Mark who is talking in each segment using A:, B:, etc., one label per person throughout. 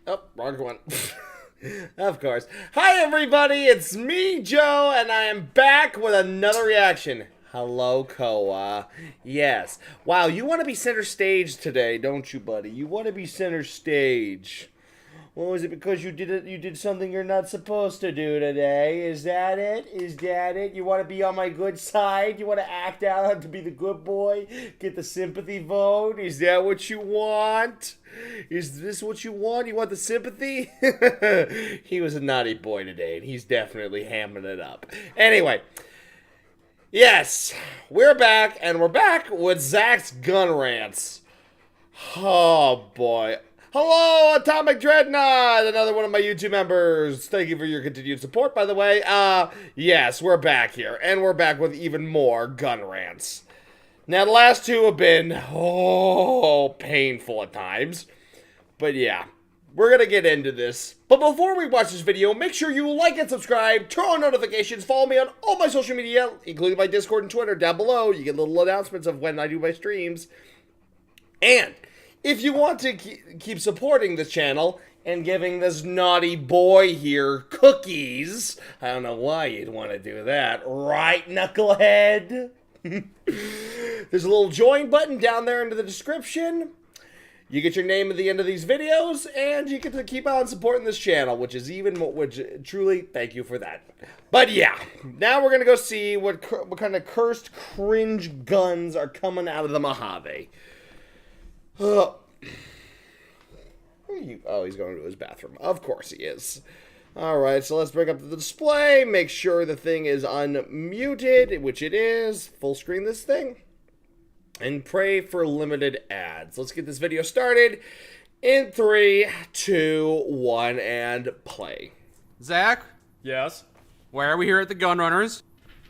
A: Oh, wrong one. Of course. Hi, everybody. It's me, Joe, and I am back with another reaction. Hello, Koa. Yes. Wow, you want to be center stage today, don't you, buddy? You want to be center stage. Well, is it because you did something you're not supposed to do today? Is that it? Is that it? You want to be on my good side? You want to act out to be the good boy? Get the sympathy vote? Is that what you want? Is this what you want? You want the sympathy? He was a naughty boy today, and he's definitely hamming it up. Anyway, yes, we're back, and we're back with Zach's gun rants. Oh, boy. Hello, Atomic Dreadnought, another one of my YouTube members. Thank you for your continued support, by the way. Yes, we're back here, and we're back with even more gun rants. Now, the last two have been, painful at times. But yeah, we're gonna get into this. But before we watch this video, make sure you like and subscribe, turn on notifications, follow me on all my social media, including my Discord and Twitter down below. You get little announcements of when I do my streams. And if you want to keep supporting this channel and giving this naughty boy here cookies, I don't know why you'd want to do that, right, knucklehead? There's a little join button down there in the description. You get your name at the end of these videos, and you get to keep on supporting this channel, which is even more, which truly, thank you for that. But yeah, now we're gonna go see what kind of cursed cringe guns are coming out of the Mojave. Where are you? Oh, he's going to his bathroom. Of course he is. Alright, so let's bring up the display, make sure the thing is unmuted, which it is. Full screen this thing. And pray for limited ads. Let's get this video started in 3, 2, 1, and play.
B: Zach?
C: Yes?
B: Why are we here at the Gun Runners?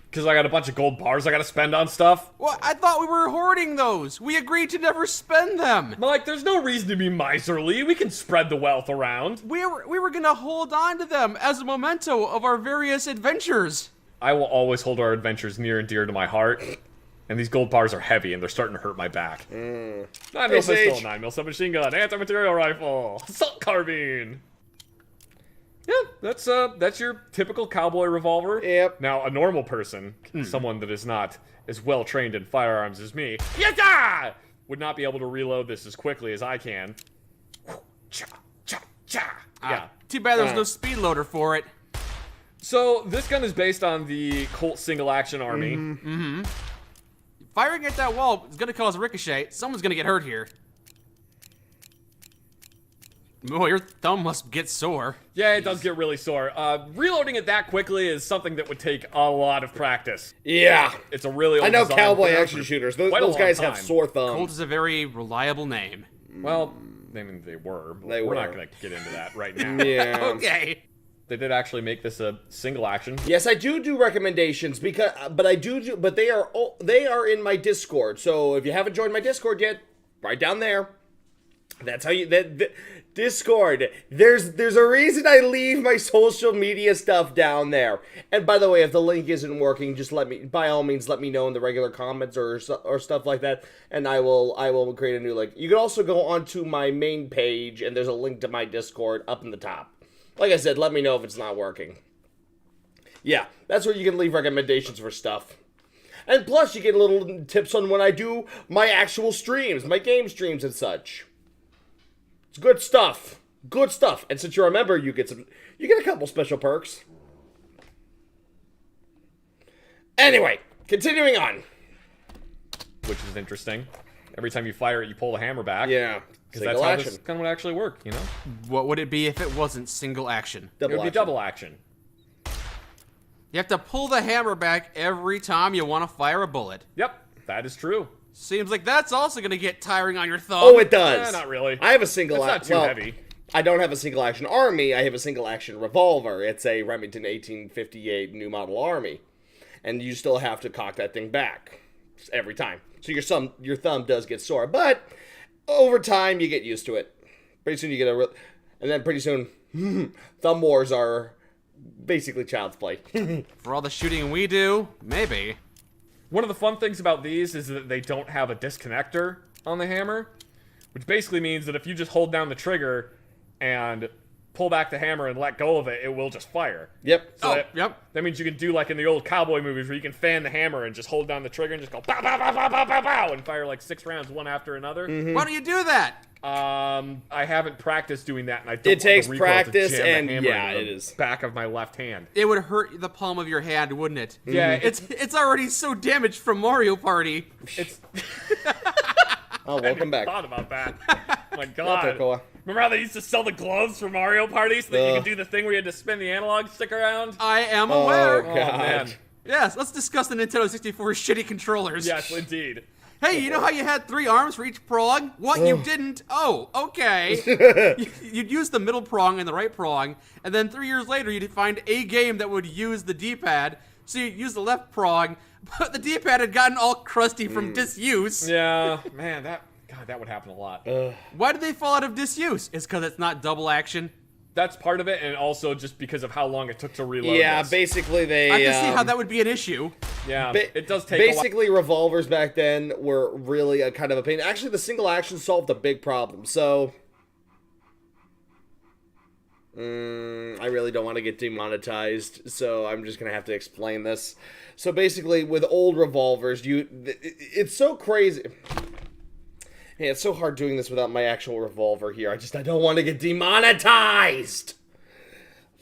C: Because I got a bunch of gold bars I gotta spend on stuff.
B: Well, I thought we were hoarding those. We agreed to never spend them.
C: Like, there's no reason to be miserly. We can spread the wealth around.
B: We were gonna hold on to them as a memento of our various adventures.
C: I will always hold our adventures near and dear to my heart. And these gold bars are heavy, and they're starting to hurt my back. 9mm pistol, 9mm submachine gun, anti-material rifle, assault carbine. Yeah, that's your typical cowboy revolver.
A: Yep.
C: Now, a normal person, someone that is not as well trained in firearms as me, yata! Would not be able to reload this as quickly as I can. Cha, cha, cha. Yeah.
B: Too bad there's no speed loader for it.
C: So, this gun is based on the Colt Single Action Army.
B: Firing at that wall is gonna cause a ricochet. Someone's gonna get hurt here. Boy, your thumb must get sore.
C: Yeah, it does get really sore. Reloading it that quickly is something that would take a lot of practice.
A: Yeah.
C: It's a really old
A: I know
C: design.
A: cowboy action shooters. Those guys have sore thumbs.
B: Colt is a very reliable name.
C: Well, I mean, they were. But we're not going to get into that right now.
A: Yeah.
B: Okay.
C: They did actually make this a single action.
A: Yes, I do recommendations because, but they are in my Discord. So if you haven't joined my Discord yet, right down there. That's how you Discord. There's a reason I leave my social media stuff down there. And by the way, if the link isn't working, just by all means let me know in the regular comments or stuff like that, and I will create a new link. You can also go onto my main page, and there's a link to my Discord up in the top. Like I said, let me know if it's not working. Yeah, that's where you can leave recommendations for stuff. And plus, you get little tips on when I do my actual streams, my game streams and such. It's good stuff. Good stuff. And since you're a member, you get a couple special perks. Anyway, continuing on.
C: Which is interesting. Every time you fire it, you pull the hammer back.
A: Yeah.
C: Because that's how this gun would actually work, you know?
B: What would it be if it wasn't single action?
C: It would be double action.
B: You have to pull the hammer back every time you want to fire a bullet.
C: Yep, that is true.
B: Seems like that's also going to get tiring on your thumb.
A: Oh, it does.
C: Not really.
A: I have a single action.
C: It's not too heavy.
A: I don't have a single action army. I have a single action revolver. It's a Remington 1858 new model army. And you still have to cock that thing back every time. So your thumb does get sore. But over time, you get used to it. Pretty soon you get and then pretty soon, thumb wars are basically child's play.
B: For all the shooting we do, maybe.
C: One of the fun things about these is that they don't have a disconnector on the hammer, which basically means that if you just hold down the trigger, and pull back the hammer and let go of it, it will just fire.
A: Yep.
C: So
B: Yep.
C: that means you can do like in the old cowboy movies where you can fan the hammer and just hold down the trigger and just go pow, pow, pow, pow, pow, pow, pow, and fire like 6 rounds one after another.
B: Why don't you do that?
C: I haven't practiced doing that, and I don't
A: It takes
C: want the recoil
A: practice,
C: to jam
A: and
C: the hammer
A: yeah,
C: into
A: it
C: the
A: is.
C: back of my left hand.
B: It would hurt the palm of your hand, wouldn't it?
C: Yeah,
B: It's already so damaged from Mario Party.
C: it's
A: Oh, welcome back.
C: thought about that. My
A: Not
C: God.
A: there, Koa.
C: Remember how they used to sell the gloves for Mario Party so that you
A: Ugh.
C: could do the thing where you had to spin the analog stick around?
B: I am aware.
A: Oh,
C: Oh,
A: God.
C: man.
B: Yes, let's discuss the Nintendo 64 shitty controllers.
C: Yes, indeed.
B: Hey, you know how you had 3 arms for each prong? What, you didn't? Oh, okay. You'd use the middle prong and the right prong, and then 3 years later you'd find a game that would use the D-pad, so you'd use the left prong, but the D-pad had gotten all crusty from disuse.
C: Yeah, man, that would happen a lot.
B: Why did they fall out of disuse? It's because it's not double action.
C: That's part of it, and also just because of how long it took to reload
A: Yeah,
C: this.
A: basically they.
B: I can see how that would be an issue.
C: Yeah, it does take a while.
A: Basically, revolvers back then were really a kind of a pain. Actually, the single action solved a big problem. So, I really don't want to get demonetized, so I'm just gonna have to explain this. So basically, with old revolvers, it's so crazy. Yeah, it's so hard doing this without my actual revolver here. I don't want to get demonetized.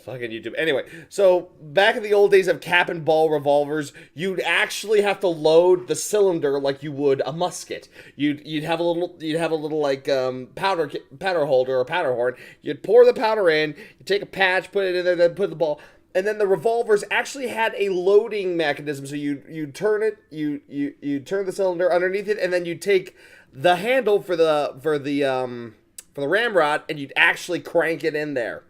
A: Fucking YouTube. Anyway, so back in the old days of cap and ball revolvers, you'd actually have to load the cylinder like you would a musket. You'd have a little like powder holder or powder horn. You'd pour the powder in. You take a patch, put it in there, then put the ball. And then the revolvers actually had a loading mechanism. So you turn it, you turn the cylinder underneath it, and then you take the handle for the ramrod, and you'd actually crank it in there.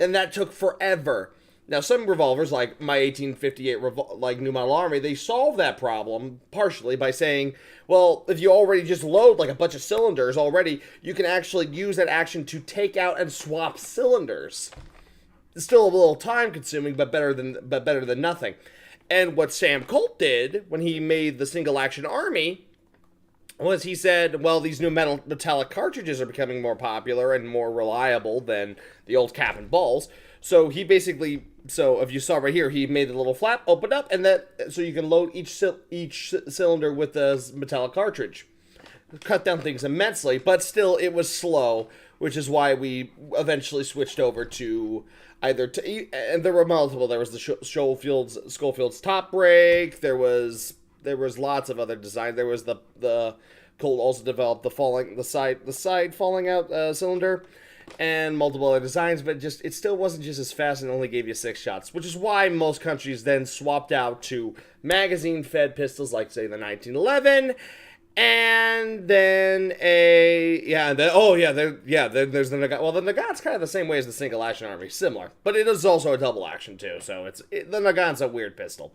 A: And that took forever. Now, some revolvers, like my 1858 New Model Army, they solve that problem partially by saying, well, if you already just load like a bunch of cylinders already, you can actually use that action to take out and swap cylinders. It's still a little time consuming, but better than nothing. And what Sam Colt did when he made the single action army was he said, well, these new metallic cartridges are becoming more popular and more reliable than the old cap and balls. So he basically, if you saw right here, he made the little flap open up, and so you can load each cylinder with the metallic cartridge. Cut down things immensely, but still it was slow, which is why we eventually switched over to and there were multiple. There was the Schofield's top brake. There was lots of other designs. There was the Colt also developed the side falling out cylinder, and multiple other designs. But it still wasn't just as fast, and only gave you 6 shots, which is why most countries then swapped out to magazine-fed pistols, like say the 1911. And then then there's the Nagant. Well, the Nagant's kind of the same way as the single action army, similar, but it is also a double action too. So the Nagant's a weird pistol,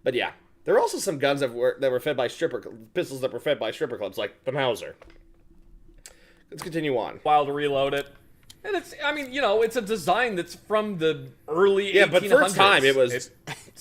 A: but yeah, there are also some guns that were fed by pistols that were fed by stripper clubs, like the Mauser. Let's continue on.
C: While to reload it, and it's a design that's from the early 1800s.
A: But for its time,
C: it's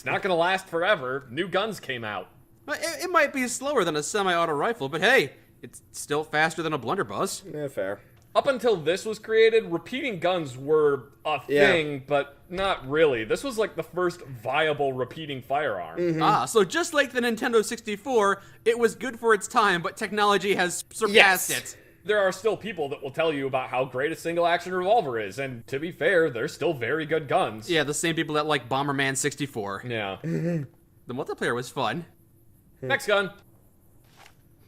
C: not going to last forever. New guns came out.
B: It might be slower than a semi-auto rifle, but hey, it's still faster than a blunderbuss.
A: Yeah, fair.
C: Up until this was created, repeating guns were a thing, but not really. This was like the first viable repeating firearm.
B: Mm-hmm. So just like the Nintendo 64, it was good for its time, but technology has surpassed it.
C: There are still people that will tell you about how great a single-action revolver is, and to be fair, they're still very good guns.
B: Yeah, the same people that like Bomberman 64.
C: Yeah.
B: The multiplayer was fun.
C: Next gun.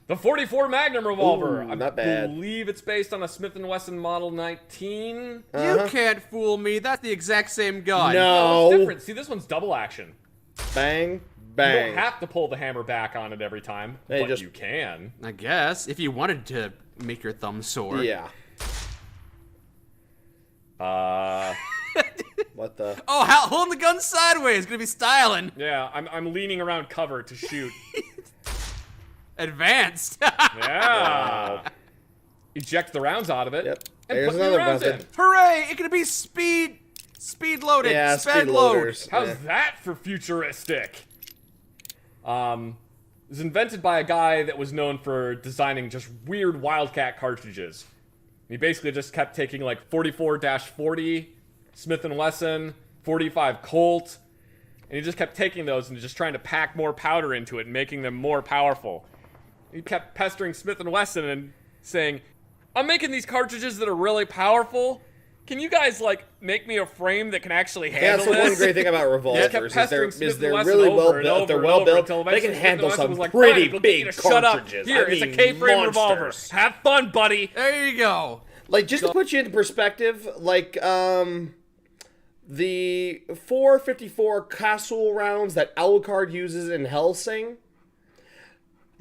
C: The 44 Magnum revolver.
A: Ooh, not bad.
C: I believe it's based on a Smith & Wesson Model 19.
B: You can't fool me. That's the exact same gun.
A: No.
C: It's different. See, this one's double action.
A: Bang,
C: You
A: bang.
C: don't have to pull the hammer back on it every time,
A: Hey,
C: but you can.
B: I guess, if you wanted to make your thumb sore.
A: Yeah. What the?
B: Oh, holding the gun sideways. Gonna be styling.
C: Yeah, I'm leaning around cover to shoot.
B: Advanced.
C: Yeah. Eject the rounds out of it.
A: Yep.
C: And
A: There's
C: put new
A: another
C: rounds
A: button.
C: in.
B: Hooray! It can be speed loaded.
A: Yeah,
B: sped
A: speed
B: load.
A: loaders.
C: How's
A: Yeah.
C: that for futuristic? It was invented by a guy that was known for designing just weird Wildcat cartridges. He basically just kept taking like 44-40 Smith & Wesson, 45 Colt, and he just kept taking those and just trying to pack more powder into it and making them more powerful. He kept pestering Smith & Wesson and saying, I'm making these cartridges that are really powerful. Can you guys, like, make me a frame that can actually handle
A: that's the one
C: this?
A: great thing about revolvers is they're
C: Smith &
A: really
C: Wesson
A: well
C: over and
A: built. They're
C: over
A: well
C: and over
A: built.
C: until
A: They
C: eventually
A: can
C: Smith &
A: handle
C: Wesson
A: some
C: was like,
A: pretty
C: "Fine, we'll
A: big
C: get you to shut up.
A: cartridges.
C: Here,
A: I
C: it's a
A: mean,
C: K-frame revolver.
A: monsters.
C: Have fun, buddy."
B: There you go.
A: Like, just to put you into perspective, like, the 454 Castle rounds that Alucard uses in Helsing,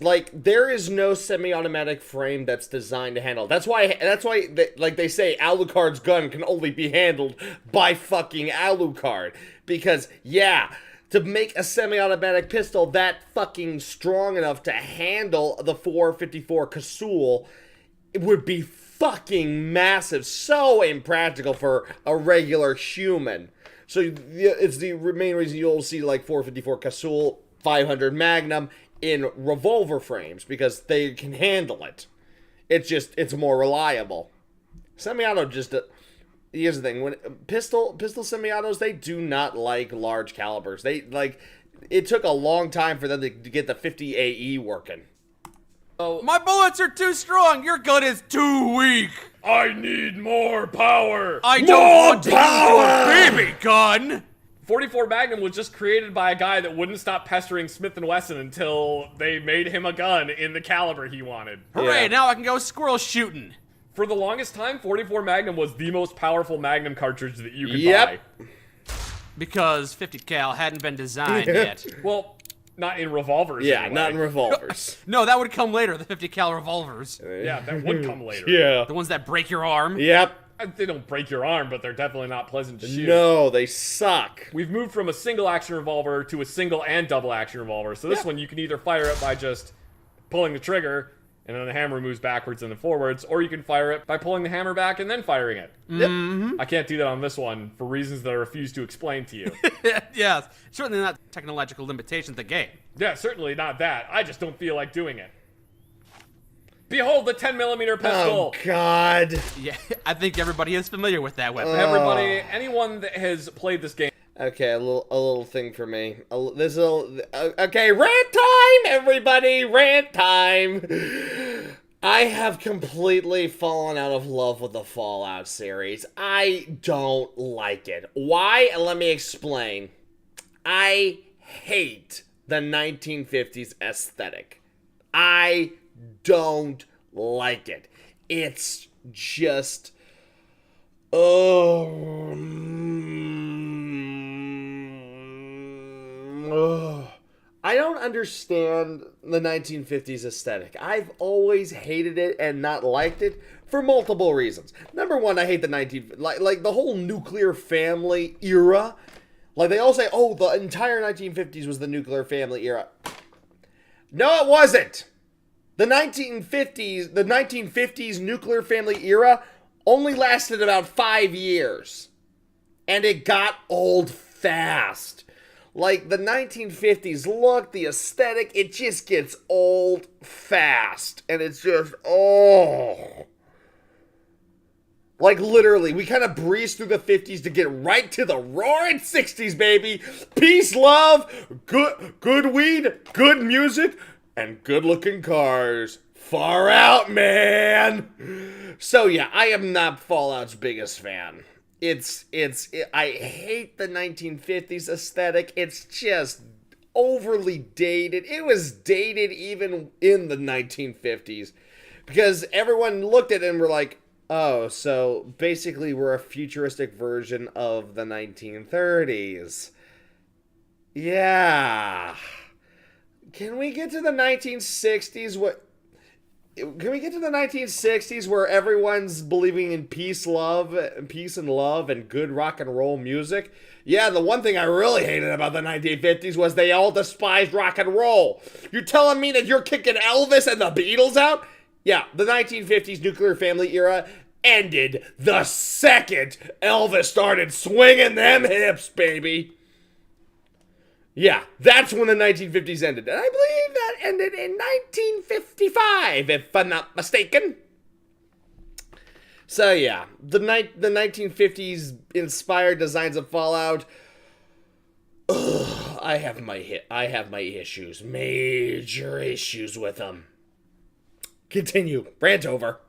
A: like, there is no semi-automatic frame that's designed to handle. That's why they say Alucard's gun can only be handled by fucking Alucard. Because, yeah, to make a semi-automatic pistol that fucking strong enough to handle the 454 Casull, it would be fucking massive. So impractical for a regular human. So it's the main reason you'll see, like, 454 Casull, 500 Magnum in revolver frames, because they can handle it. It's more reliable. Semi-auto just... here's the thing, when pistol semi-autos, they do not like large calibers. It took a long time for them to get the 50 AE working.
B: Oh, my bullets are too strong. Your gun is too weak.
C: I need more power.
B: I don't want to use your baby gun.
C: 44 Magnum was just created by a guy that wouldn't stop pestering Smith & Wesson until they made him a gun in the caliber he wanted.
B: Hooray,
A: Yeah.
B: now I can go squirrel shooting.
C: For the longest time, 44 Magnum was the most powerful Magnum cartridge that you could
A: Yep.
C: buy.
B: Because 50 cal hadn't been designed yet.
C: Well, not in revolvers.
A: Yeah,
C: anyway.
A: not in revolvers.
B: No, that would come later, the 50 cal revolvers.
C: Yeah, that would come later.
A: Yeah.
B: The ones that break your arm.
A: Yep.
C: They don't break your arm, but they're definitely not pleasant to shoot.
A: No, they suck.
C: We've moved from a single action revolver to a single and double action revolver. So this one you can either fire it by just pulling the trigger, and then the hammer moves backwards and then forwards, or you can fire it by pulling the hammer back and then firing it.
A: Yep.
C: I can't do that on this one for reasons that I refuse to explain to you.
B: Yes, certainly not technological limitations of the game.
C: Yeah, certainly not that. I just don't feel like doing it. Behold the 10mm pistol!
A: Oh, God.
B: Yeah, I think everybody is familiar with that weapon.
C: Everybody, anyone that has played this game,
A: Okay, a little thing for me. Okay, rant time, everybody! Rant time! I have completely fallen out of love with the Fallout series. I don't like it. Why? Let me explain. I hate the 1950s aesthetic. I don't like it. It's just... I don't understand the 1950s aesthetic. I've always hated it and not liked it for multiple reasons. Number one, I hate the like the whole nuclear family era. Like, they all say, oh, the entire 1950s was the nuclear family era. No, it wasn't. The 1950s nuclear family era only lasted about 5 years. And it got old fast. Like, the 1950s look, the aesthetic, it just gets old fast. And it's just, oh. Like, literally, we kind of breezed through the 50s to get right to the roaring 60s, baby. Peace, love, good weed, good music, and good-looking cars. Far out, man. So, yeah, I am not Fallout's biggest fan. I hate the 1950s aesthetic. It's just overly dated. It was dated even in the 1950s. Because everyone looked at it and were like, oh, so basically we're a futuristic version of the 1930s. Yeah. Can we get to the 1960s? Can we get to the 1960s where everyone's believing in peace and love, and good rock and roll music? Yeah, the one thing I really hated about the 1950s was they all despised rock and roll. You're telling me that you're kicking Elvis and the Beatles out? Yeah, the 1950s nuclear family era ended the second Elvis started swinging them hips, baby. Yeah, that's when the 1950s ended. And I believe that ended in 1955, if I'm not mistaken. So yeah, the 1950s inspired designs of Fallout. Ugh, I have my issues, major issues with them. Continue. Rant over.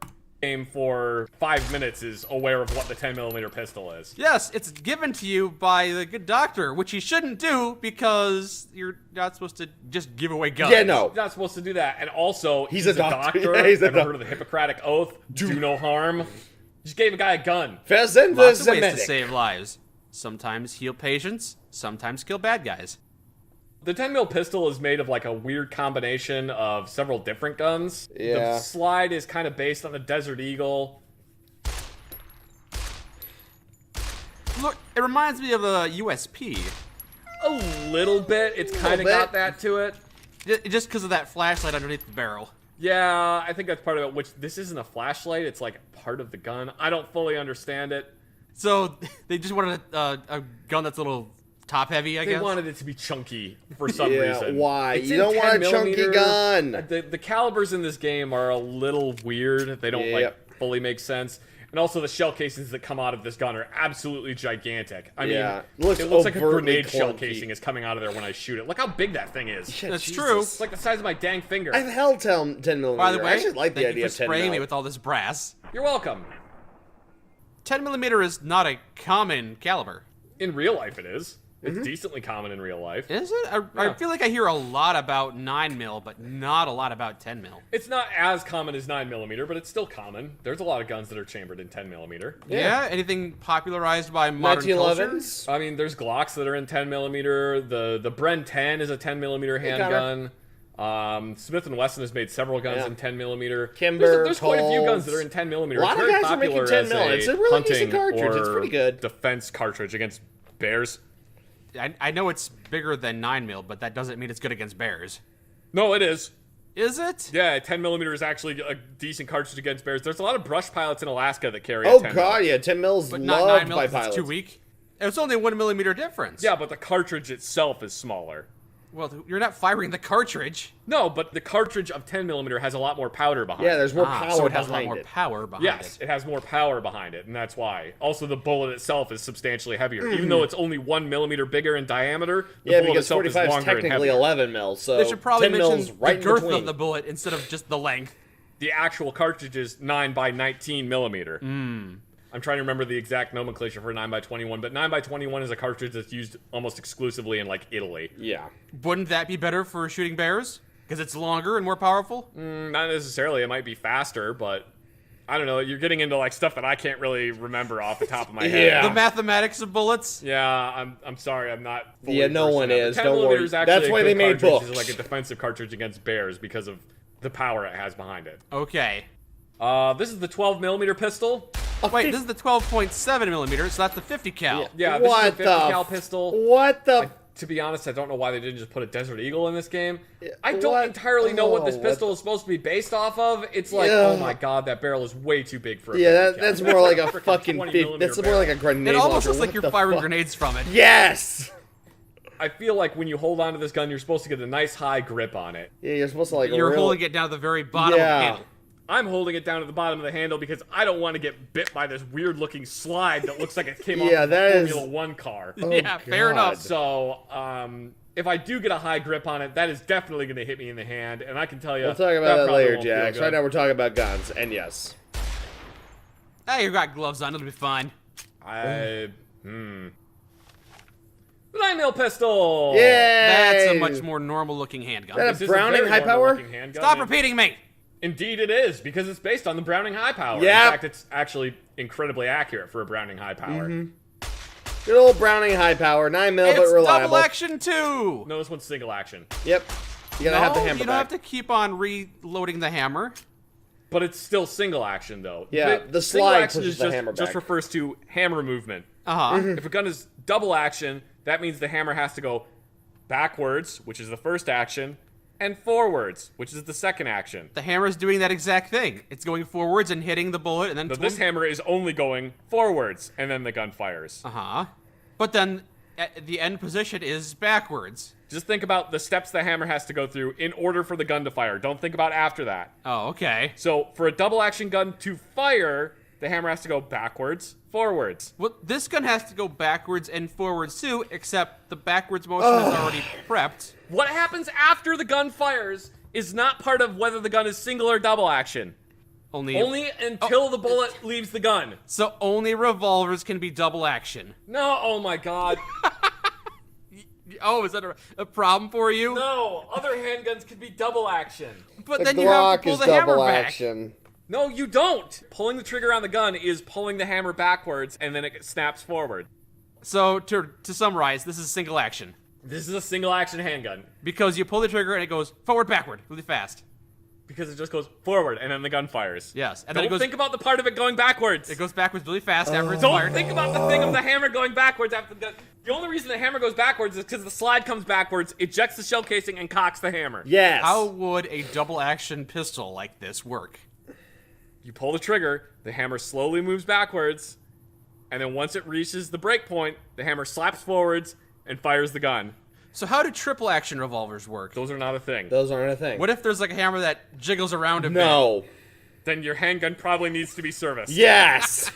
C: Game for 5 minutes is aware of what the 10mm pistol is.
B: Yes, it's given to you by the good doctor, which he shouldn't do because you're not supposed to just give away guns.
A: Yeah, no.
C: He's not supposed to do that. And also,
A: He's a doctor.
C: Yeah,
A: He's a
C: Ever heard of the Hippocratic Oath? Do no harm. Just gave a guy a gun.
A: Fez and
B: Lots of
A: the
B: ways to
A: medic.
B: save lives. Sometimes heal patients, sometimes kill bad guys.
C: The 10mm pistol is made of like a weird combination of several different guns.
A: Yeah.
C: The slide is kind of based on the Desert Eagle.
B: Look, it reminds me of a USP.
C: A little bit. It's kind of
A: bit.
C: got that to it.
B: Just because of that flashlight underneath the barrel.
C: Yeah, I think that's part of it, which this isn't a flashlight. It's like part of the gun. I don't fully understand it.
B: So they just wanted a gun that's a little top heavy, I
C: They
B: guess.
C: wanted it to be chunky for some
A: Yeah,
C: reason.
A: why?
C: It's
A: You
C: in
A: don't want a
C: 10mm.
A: chunky gun.
C: The calibers in this game are a little weird. They don't
A: Yep.
C: like fully make sense. And also the shell casings that come out of this gun are absolutely gigantic. I mean,
A: Yeah.
C: it looks like a
A: overtly
C: grenade shell
A: clunky.
C: casing is coming out of there when I shoot it. Look how big that thing is.
A: Yeah,
B: That's
A: Jesus.
B: true.
C: It's like the size of my dang finger.
A: I've held 10mm.
B: By the way,
A: I actually like the
B: thank
A: idea
B: you
A: of
B: for
A: 10
B: spraying
A: mil.
B: me with all this brass.
C: You're welcome.
B: 10mm is not a common caliber.
C: In real life, it is. It's decently common in real life.
B: Is it? I
C: Yeah.
B: feel like I hear a lot about 9mm, but not a lot about 10mm.
C: It's not as common as 9mm, but it's still common. There's a lot of guns that are chambered in 10mm.
B: Yeah. Anything popularized by modern culture?
A: 1911s.
C: I mean, there's Glocks that are in 10mm. The Bren 10 is a 10mm handgun. Smith & Wesson has made several guns
A: Yeah.
C: in 10mm.
A: Kimber,
C: there's quite a few guns
A: Colts.
C: that are in 10mm.
A: A lot
C: It's
A: of
C: very
A: guys are making
C: popular
A: 10
C: as
A: mil. It's a really
C: hunting
A: decent cartridge. It's
C: or
A: pretty good.
C: defense cartridge against bears.
B: I know it's bigger than 9mm, but that doesn't mean it's good against bears.
C: No, it is.
B: Is it?
C: Yeah, 10mm is actually a decent cartridge against bears. There's a lot of brush pilots in Alaska that carry a
A: Oh
C: 10
A: god, yeah, 10 mils
B: But not
A: loved
B: 9mm
A: by
B: because
A: pilots.
B: it's too weak. It's only a 1mm difference.
C: Yeah, but the cartridge itself is smaller.
B: Well, you're not firing the cartridge.
C: No, but the cartridge of 10mm has a lot more powder behind
A: Yeah,
C: it.
A: there's more power
B: so it has a lot
A: behind
B: more
A: it.
B: power behind
C: Yes,
B: it.
C: it has more power behind it, and that's why. Also, the bullet itself is substantially heavier. Even though it's only 1mm bigger in diameter, the
A: Yeah,
C: bullet
A: because
C: itself
A: 45
C: is
A: is
C: longer and
A: technically
C: heavier.
A: 11 mils, so
B: They should probably
A: 10 mils
B: mention
A: right
B: the
A: in
B: girth
A: between.
B: of the bullet instead of just the length.
C: The actual cartridge is 9x19mm. I'm trying to remember the exact nomenclature for 9x21, but 9x21 is a cartridge that's used almost exclusively in, like, Italy.
A: Yeah.
B: Wouldn't that be better for shooting bears? Because it's longer and more powerful?
C: Not necessarily. It might be faster, but I don't know. You're getting into, like, stuff that I can't really remember off the top of my head.
A: Yeah.
B: The mathematics of bullets?
C: Yeah, I'm sorry, I'm not. Fully
A: Yeah, no
C: versed
A: one
C: in that.
A: is.
C: The 10
A: Don't worry.
C: millimeter is actually
A: That's
C: a
A: why
C: good
A: they made
C: cartridge. It's
A: books.
C: like a defensive cartridge against bears because of the power it has behind it.
B: Okay.
C: This is the 12mm pistol.
B: Wait, this is the 12.7mm, so that's the 50 cal.
C: Yeah, this
A: What
C: is a 50
A: the
C: cal
A: f-
C: pistol.
A: What the?
C: To be honest, I don't know why they didn't just put a Desert Eagle in this game. I don't
A: what?
C: entirely know what this
A: Oh, what
C: pistol is supposed to be based off of. It's like,
A: Yeah.
C: oh my god, that barrel is way too big for a
A: Yeah,
C: 50
A: that's
C: cal.
A: more like a
C: Freaking
A: fucking.
C: 20mm
A: That's more
C: barrel.
A: like a grenade.
B: It almost
A: launcher.
B: looks like
A: What
B: you're
A: the
B: firing
A: fuck?
B: grenades from it.
A: Yes.
C: I feel like when you hold onto this gun, you're supposed to get a nice high grip on it.
A: Yeah, you're supposed to like.
B: You're
A: really-
B: holding it down to the very bottom
A: Yeah.
B: of the handle.
C: I'm holding it down at the bottom of the handle because I don't want to get bit by this weird-looking slide that looks like it came off
A: Yeah,
C: of a
A: that is-
C: Formula 1 car.
A: Oh,
B: Yeah, fair
A: God.
B: enough.
C: So, if I do get a high grip on it, that is definitely going to hit me in the hand, and I can tell you.
A: We'll talk about that
C: probably
A: later,
C: won't feel
A: Jax.
C: good.
A: Right now, we're talking about guns, and yes.
B: Hey, you got gloves on, it'll be fine.
C: The 9mm pistol!
A: Yeah.
B: That's a much more normal looking handgun.
A: That
C: This is
A: Browning
C: very
A: high
C: normal
A: power?
C: looking handgun,
B: Stop
C: and
B: repeating me!
C: Indeed it is, because it's based on the Browning high power.
A: Yep.
C: In fact, it's actually incredibly accurate for a Browning high power.
A: Good old Browning high power, 9 mil, but
B: It's
A: reliable.
B: double action too!
C: No, this one's single action.
A: Yep. You gotta have the hammer
B: you don't have
A: back.
B: to keep on reloading the hammer.
C: But it's still single action, though.
A: Yeah, the
C: single
A: slide
C: action
A: pushes
C: is
A: the
C: just,
A: hammer
C: just
A: back.
C: refers to hammer movement.
B: Uh-huh.
C: If a gun is double action, that means the hammer has to go backwards, which is the first action, and forwards, which is the second action.
B: The hammer's doing that exact thing. It's going forwards and hitting the bullet and then...
C: But this hammer is only going forwards, and then the gun fires.
B: Uh-huh. But then the end position is backwards.
C: Just think about the steps the hammer has to go through in order for the gun to fire. Don't think about after that.
B: Oh, okay.
C: So, for a double action gun to fire, the hammer has to go backwards, forwards.
B: Well, this gun has to go backwards and forwards too, except the backwards motion is already prepped.
C: What happens after the gun fires is not part of whether the gun is single or double action. Only until the bullet leaves the gun.
B: So only revolvers can be double action.
C: No, oh my god.
B: Oh, is that a problem for you?
C: No, other handguns could be double action.
B: But
A: The
B: then you have
A: Glock
B: to pull
A: is
B: the hammer
A: double
B: back.
A: action.
C: No, you don't. Pulling the trigger on the gun is pulling the hammer backwards, and then it snaps forward.
B: So to summarize, this is single action.
C: This is a single action handgun.
B: Because you pull the trigger and it goes forward, backward, really fast.
C: Because it just goes forward, and then the gun fires.
B: Yes. And then
C: Don't think about the part of it going backwards.
B: it goes backwards really fast after it's
C: Don't
B: fired.
C: think about the thing of the hammer going backwards after the gun. The only reason the hammer goes backwards is because the slide comes backwards, ejects the shell casing, and cocks the hammer.
A: Yes.
B: How would a double action pistol like this work?
C: You pull the trigger, the hammer slowly moves backwards, and then once it reaches the break point, the hammer slaps forwards and fires the gun.
B: So how do triple action revolvers work?
C: Those are not a thing.
A: Those aren't a thing.
B: What if there's like a hammer that jiggles around a bit?
A: No.
C: Then your handgun probably needs to be serviced.
A: Yes.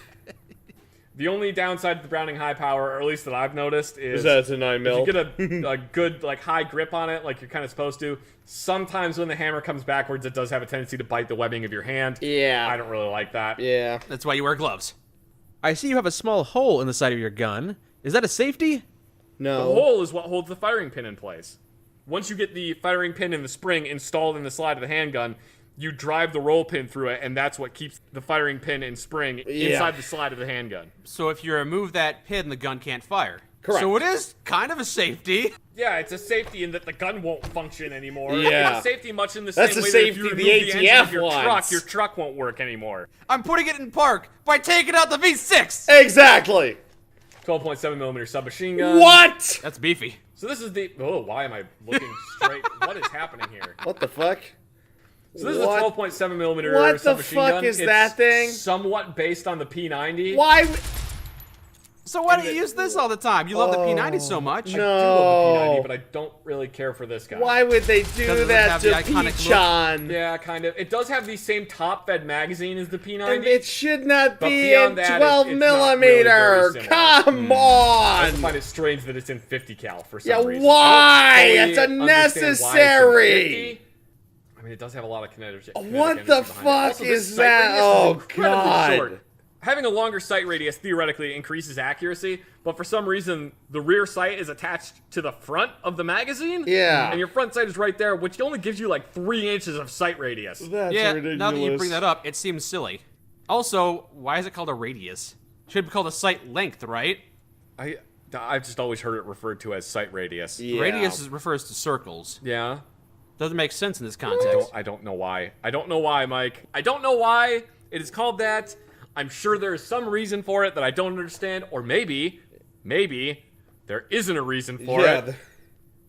C: The only downside to the Browning high power, or at least that I've noticed, is
A: that it's a 9 mil.
C: if you get a good like high grip on it, like you're kind of supposed to, sometimes when the hammer comes backwards, it does have a tendency to bite the webbing of your hand.
A: Yeah.
C: I don't really like that.
A: Yeah.
B: That's why you wear gloves.
D: I see you have a small hole in the side of your gun. Is that a safety?
A: No.
C: The hole is what holds the firing pin in place. Once you get the firing pin and the spring installed in the slide of the handgun, you drive the roll pin through it, and that's what keeps the firing pin and spring inside the slide of the handgun.
B: So if you remove that pin, the gun can't fire.
A: Correct.
B: So it is kind of a safety.
C: Yeah, it's a safety in that the gun won't function anymore.
A: Yeah.
C: It's a safety much in the
A: That's
C: same
A: a
C: way that if you
A: safety
C: remove
A: the
C: the engine of
A: ATF
C: your
A: wants.
C: truck won't work anymore.
B: I'm putting it in park by taking out the V6.
A: Exactly.
C: 12.7 millimeter submachine gun.
A: What?
B: That's beefy.
C: So this is the... Oh, why am I looking straight? What is happening here?
A: What the fuck?
C: So this is a 12.7 millimeter
A: What the
C: submachine
A: fuck
C: gun.
A: is
C: It's
A: that thing?
C: somewhat based on the P90.
A: Why? w-
B: So why don't you use this all the time? You love the P90 so much.
C: I do love the P90,
A: No.
C: but I don't really care for this guy.
A: Why would they
B: Does
A: do
B: it
A: that
B: have
A: to
B: the iconic look?
A: Peachon?
C: Yeah, kind of. It does have the same top-fed magazine as the P90.
A: And it should not
C: But
A: be
C: beyond
A: in
C: that,
A: 12
C: it's not really
A: millimeter.
C: very similar.
A: Come
C: I just
A: on.
C: find it strange that it's in 50 cal for some
A: Yeah,
C: reason.
A: why?
C: I don't
A: It's
C: fully understand why it's in
A: unnecessary.
C: 50. I mean, it does have a lot of kinetic
A: What
C: energy
A: the
C: behind it.
A: fuck
C: Also, this
A: is
C: sight
A: that?
C: radius is
A: Oh,
C: incredibly
A: God.
C: short. Having a longer sight radius theoretically increases accuracy, but for some reason, the rear sight is attached to the front of the magazine.
A: Yeah.
C: And your front sight is right there, which only gives you like 3 inches of sight radius.
A: That's
B: Yeah,
A: ridiculous.
B: now that you bring that up, it seems silly. Also, why is it called a radius? Should be called a sight length, right?
C: I've just always heard it referred to as sight radius.
A: Yeah.
B: Radius refers to circles.
C: Yeah.
B: Doesn't make sense in this context.
C: I don't know why. I don't know why, Mike. I don't know why it is called that. I'm sure there is some reason for it that I don't understand, or maybe there isn't a reason for it,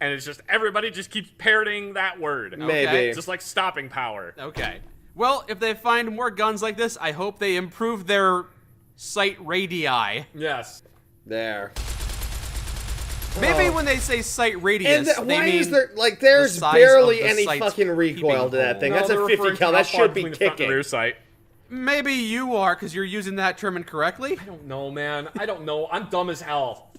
C: and it's just everybody just keeps parroting that word.
A: Maybe.
C: Just like stopping power.
B: Okay. Well, if they find more guns like this, I hope they improve their sight radii.
C: Yes.
A: There.
B: Maybe when they say sight radius,
A: And
B: they
A: why
B: mean
A: is there, like, there's
B: size
A: barely
B: of the
A: any
B: sight's
A: fucking recoil to that
B: peeping
A: thing.
B: hole.
A: That's
C: they're
A: a
C: referring
A: 50 cal.
C: to how
A: That
C: far
A: should be
C: between the front and
A: kicking.
C: rear sight.
B: maybe you are because you're using that term incorrectly.
C: I don't know, man. I don't know. I'm dumb as hell.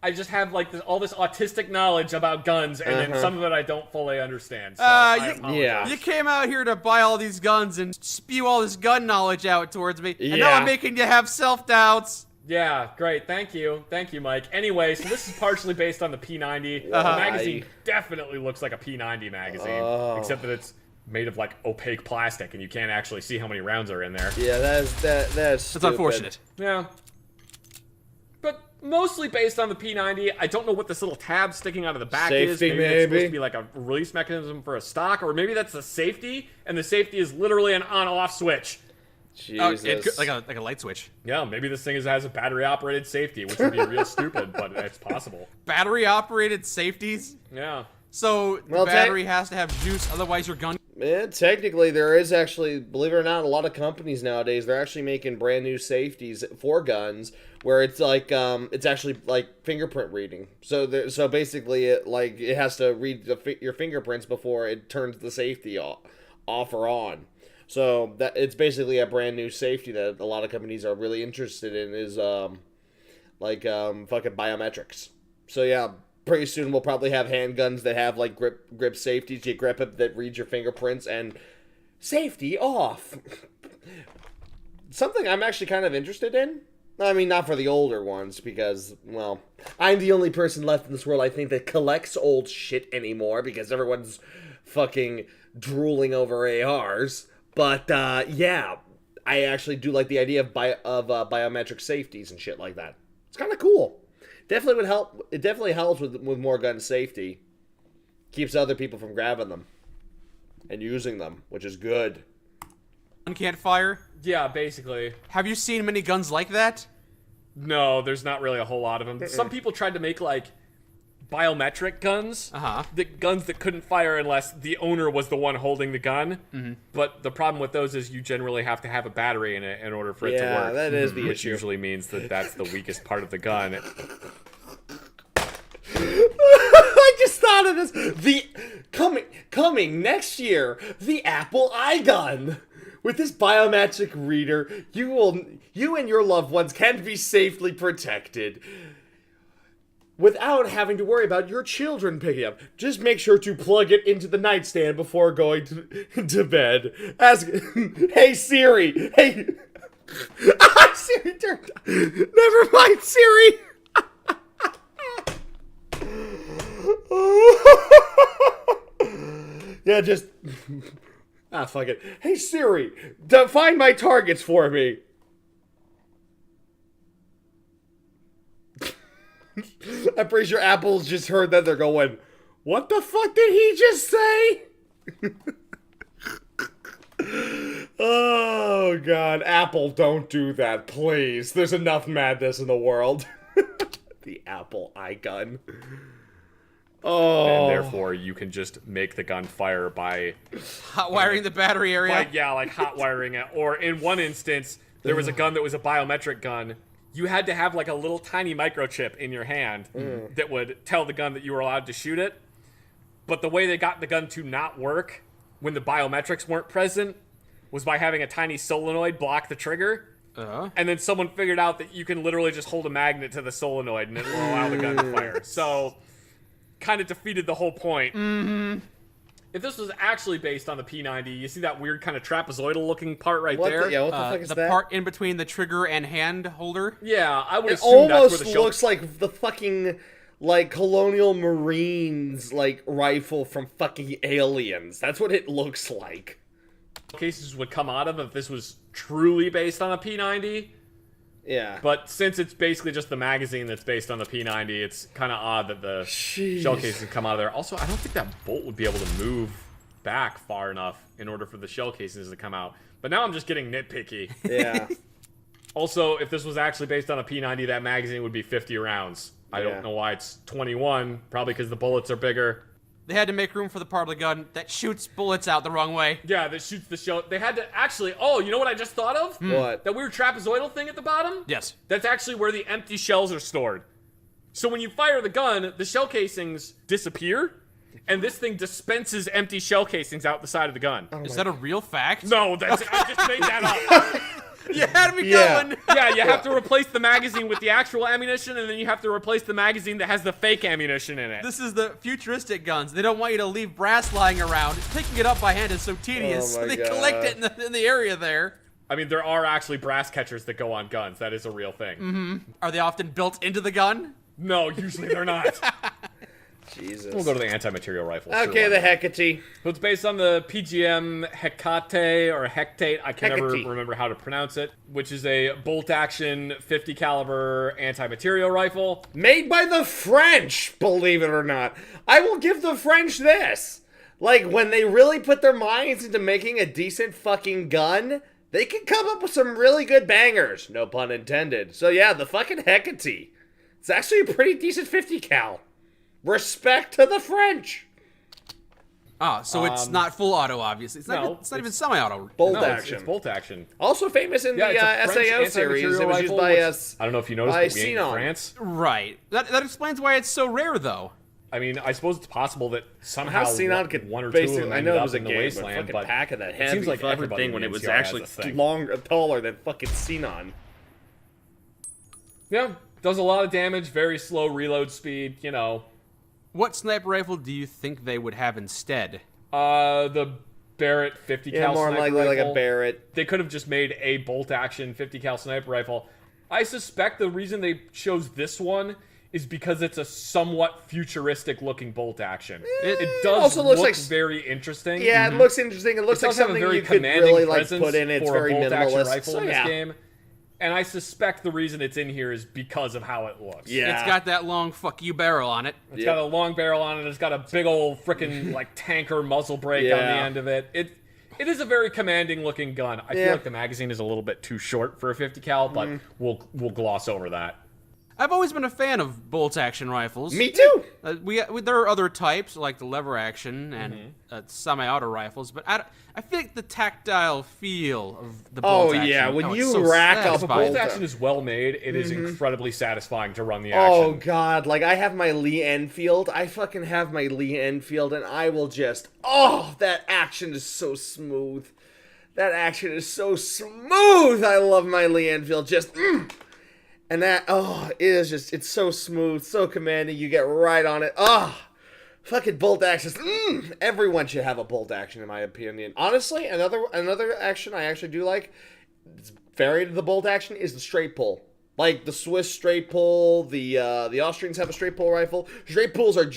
C: I just have like all this autistic knowledge about guns, and then some of it I don't fully understand. So I apologize.
A: yeah.
B: You came out here to buy all these guns and spew all this gun knowledge out towards me, and now
A: Yeah.
B: I'm making you have self-doubts.
C: Yeah, great. Thank you, Mike. Anyway, so this is partially based on the P90. The magazine definitely looks like a P90 magazine, except that it's made of like opaque plastic, and you can't actually see how many rounds are in there.
A: Yeah, that's
B: That's
A: stupid.
B: unfortunate.
C: Yeah. But mostly based on the P90. I don't know what this little tab sticking out of the back is.
A: Safety,
C: Maybe it's supposed
A: maybe?
C: to be like a release mechanism for a stock, or maybe that's the safety, and the safety is literally an on-off switch.
B: Oh,
A: Jesus.
B: like a light switch.
C: Yeah, maybe this thing has a battery-operated safety, which would be real stupid, but it's possible.
B: Battery-operated safeties.
C: Yeah.
B: So the
A: Well,
B: battery has to have juice, otherwise your gun.
A: Technically, there is actually, believe it or not, a lot of companies nowadays, they're actually making brand new safeties for guns where it's like, it's actually like fingerprint reading. So so basically, it has to read your fingerprints before it turns the safety off or on. So that it's basically a brand new safety that a lot of companies are really interested in is fucking biometrics. So yeah, pretty soon we'll probably have handguns that have like grip safeties, you grip it that reads your fingerprints and safety off. Something I'm actually kind of interested in. I mean, not for the older ones because, well, I'm the only person left in this world I think that collects old shit anymore because everyone's fucking drooling over ARs. But yeah, I actually do like the idea of biometric safeties and shit like that. It's kind of cool. Definitely would help. It definitely helps with more gun safety. Keeps other people from grabbing them and using them, which is good.
B: One can't fire.
C: Yeah, basically.
B: Have you seen many guns like that?
C: No, there's not really a whole lot of them. Some people tried to make like biometric guns, the guns that couldn't fire unless the owner was the one holding the gun. But the problem with those is you generally have to have a battery in it in order for it to work.
A: Yeah, that is the
C: which
A: issue.
C: usually means that that's the weakest part of the gun.
A: I just thought of this. The coming next year, the Apple iGun. With this biometric reader, you and your loved ones can be safely protected without having to worry about your children picking up. Just make sure to plug it into the nightstand before going to bed. Ask, hey Siri, hey, Siri turned. Never mind, Siri. Yeah, just. Fuck it. Hey Siri, find my targets for me. I'm pretty sure Apple's just heard that. They're going, what the fuck did he just say? Oh, God. Apple, don't do that, please. There's enough madness in the world. The Apple iGun. Oh.
C: And therefore, you can just make the gun fire by
B: Hot wiring the battery area.
C: like hot wiring it. Or in one instance, there was a gun that was a biometric gun. You had to have like a little tiny microchip in your hand that would tell the gun that you were allowed to shoot it. But the way they got the gun to not work when the biometrics weren't present was by having a tiny solenoid block the trigger. And then someone figured out that you can literally just hold a magnet to the solenoid and it will allow the gun to fire. So kind of defeated the whole point. If this was actually based on the P90, you see that weird kind of trapezoidal looking part right there?
A: What the fuck is
B: the
A: that?
B: part in between the trigger and hand holder.
C: Yeah, I would
A: It
C: assume that's where
A: almost
C: the shell
A: looks like the fucking, like, Colonial Marines, like, rifle from fucking Aliens. That's what it looks like.
C: cases would come out of if this was truly based on a P90.
A: Yeah.
C: But since it's basically just the magazine that's based on the P90, it's kind of odd that the shell casings come out of there. Also, I don't think that bolt would be able to move back far enough in order for the shell casings to come out. But now I'm just getting nitpicky.
A: Yeah.
C: Also, if this was actually based on a P90, that magazine would be 50 rounds. I don't know why it's 21. Probably because the bullets are bigger.
B: They had to make room for the part of the gun that shoots bullets out the wrong way.
C: Yeah, that shoots the shell. They had to actually... Oh, you know what I just thought of?
A: What?
C: That weird trapezoidal thing at the bottom?
B: Yes.
C: That's actually where the empty shells are stored. So when you fire the gun, the shell casings disappear, and this thing dispenses empty shell casings out the side of the gun.
B: Is that a real fact?
C: No, that's I just made that up.
B: You had me going.
C: Yeah, you have to replace the magazine with the actual ammunition, and then you have to replace the magazine that has the fake ammunition in it.
B: This is the futuristic guns. They don't want you to leave brass lying around. Picking it up by hand is so tedious.
A: Oh my
B: They
A: God.
B: collect it in the area there.
C: I mean, there are actually brass catchers that go on guns. That is a real thing.
B: Are they often built into the gun?
C: No, usually they're not.
A: Jesus.
C: We'll go to the anti-material rifle.
A: Okay,
C: Sure,
A: the
C: why not?
A: Hecate.
C: So it's based on the PGM Hecate or Hectate, I can never
A: Hecate.
C: remember how to pronounce it, which is a bolt-action 50 caliber anti-material rifle.
A: Made by the French, believe it or not. I will give the French this. Like, when they really put their minds into making a decent fucking gun, they can come up with some really good bangers. No pun intended. So yeah, the fucking Hecate. It's actually a pretty decent 50 cal. Respect to the French.
B: Oh, so it's not full auto, obviously. It's not even semi-auto.
A: Bolt
C: No,
A: action.
C: it's bolt action.
A: Also famous in
C: Yeah,
A: the
C: it's a French
A: SAO series.
C: anti-material
A: It was used
C: rifle,
A: by
C: which-
A: us.
C: I don't know if you noticed,
A: by
C: but we ain't in
A: Sawn-off.
C: France.
B: Right. That explains why it's so rare, though.
C: I mean, I suppose it's possible that somehow
A: Sawn-off could
C: one or two of them
A: I
C: ended
A: know it
C: up
A: was a
C: in the
A: game,
C: wasteland,
A: but
C: but
A: fucking pack of that
C: it
A: heavy
C: seems like
A: fucking
C: everybody
A: thing when
C: in
A: it was
C: NCR has
A: actually
C: this thing.
A: taller than fucking Sawn-off.
C: Yeah, does a lot of damage, very slow reload speed, you know.
B: What sniper rifle do you think they would have instead?
C: The Barrett 50
A: Yeah,
C: cal
A: more
C: sniper
A: likely like
C: rifle.
A: a Barrett.
C: They could have just made a bolt action 50 cal sniper rifle. I suspect the reason they chose this one is because it's a somewhat futuristic looking bolt action. It does
A: also looks
C: look
A: like
C: very interesting.
A: Yeah, it looks interesting. It looks
C: It
A: like
C: does have a
A: something
C: very
A: you could
C: commanding
A: really like
C: presence
A: put in. It's
C: for
A: very
C: a bolt action
A: minimalist.
C: rifle
A: So,
C: in this
A: yeah.
C: game. And I suspect the reason it's in here is because of how it looks.
A: Yeah.
B: It's got that long fuck you barrel on it.
C: It's got a long barrel on it. It's got a big old freaking like tanker muzzle brake on the
A: Yeah.
C: end of it. It is a very commanding looking gun. I feel like the magazine is a little bit too short for a 50 cal, but we'll gloss over that.
B: I've always been a fan of bolt action rifles.
A: Me too.
B: There are other types like the lever action and semi-auto rifles, but I feel like the tactile feel of the bolt action.
A: Yeah, when
B: it's
A: you
B: so
A: rack up a
B: satisfying.
C: Bolt action is well made. It is incredibly satisfying to run the
A: Oh
C: action.
A: god, like I have my Lee Enfield. I fucking have my Lee Enfield, and I will just that action is so smooth. That action is so smooth. I love my Lee Enfield. And that it is just it's so smooth, so commanding. You get right on it. Fucking bolt actions. Everyone should have a bolt action, in my opinion. Honestly, another action I actually do like, it's variant of the bolt action, is the straight pull. Like the Swiss straight pull, the Austrians have a straight pull rifle. Straight pulls are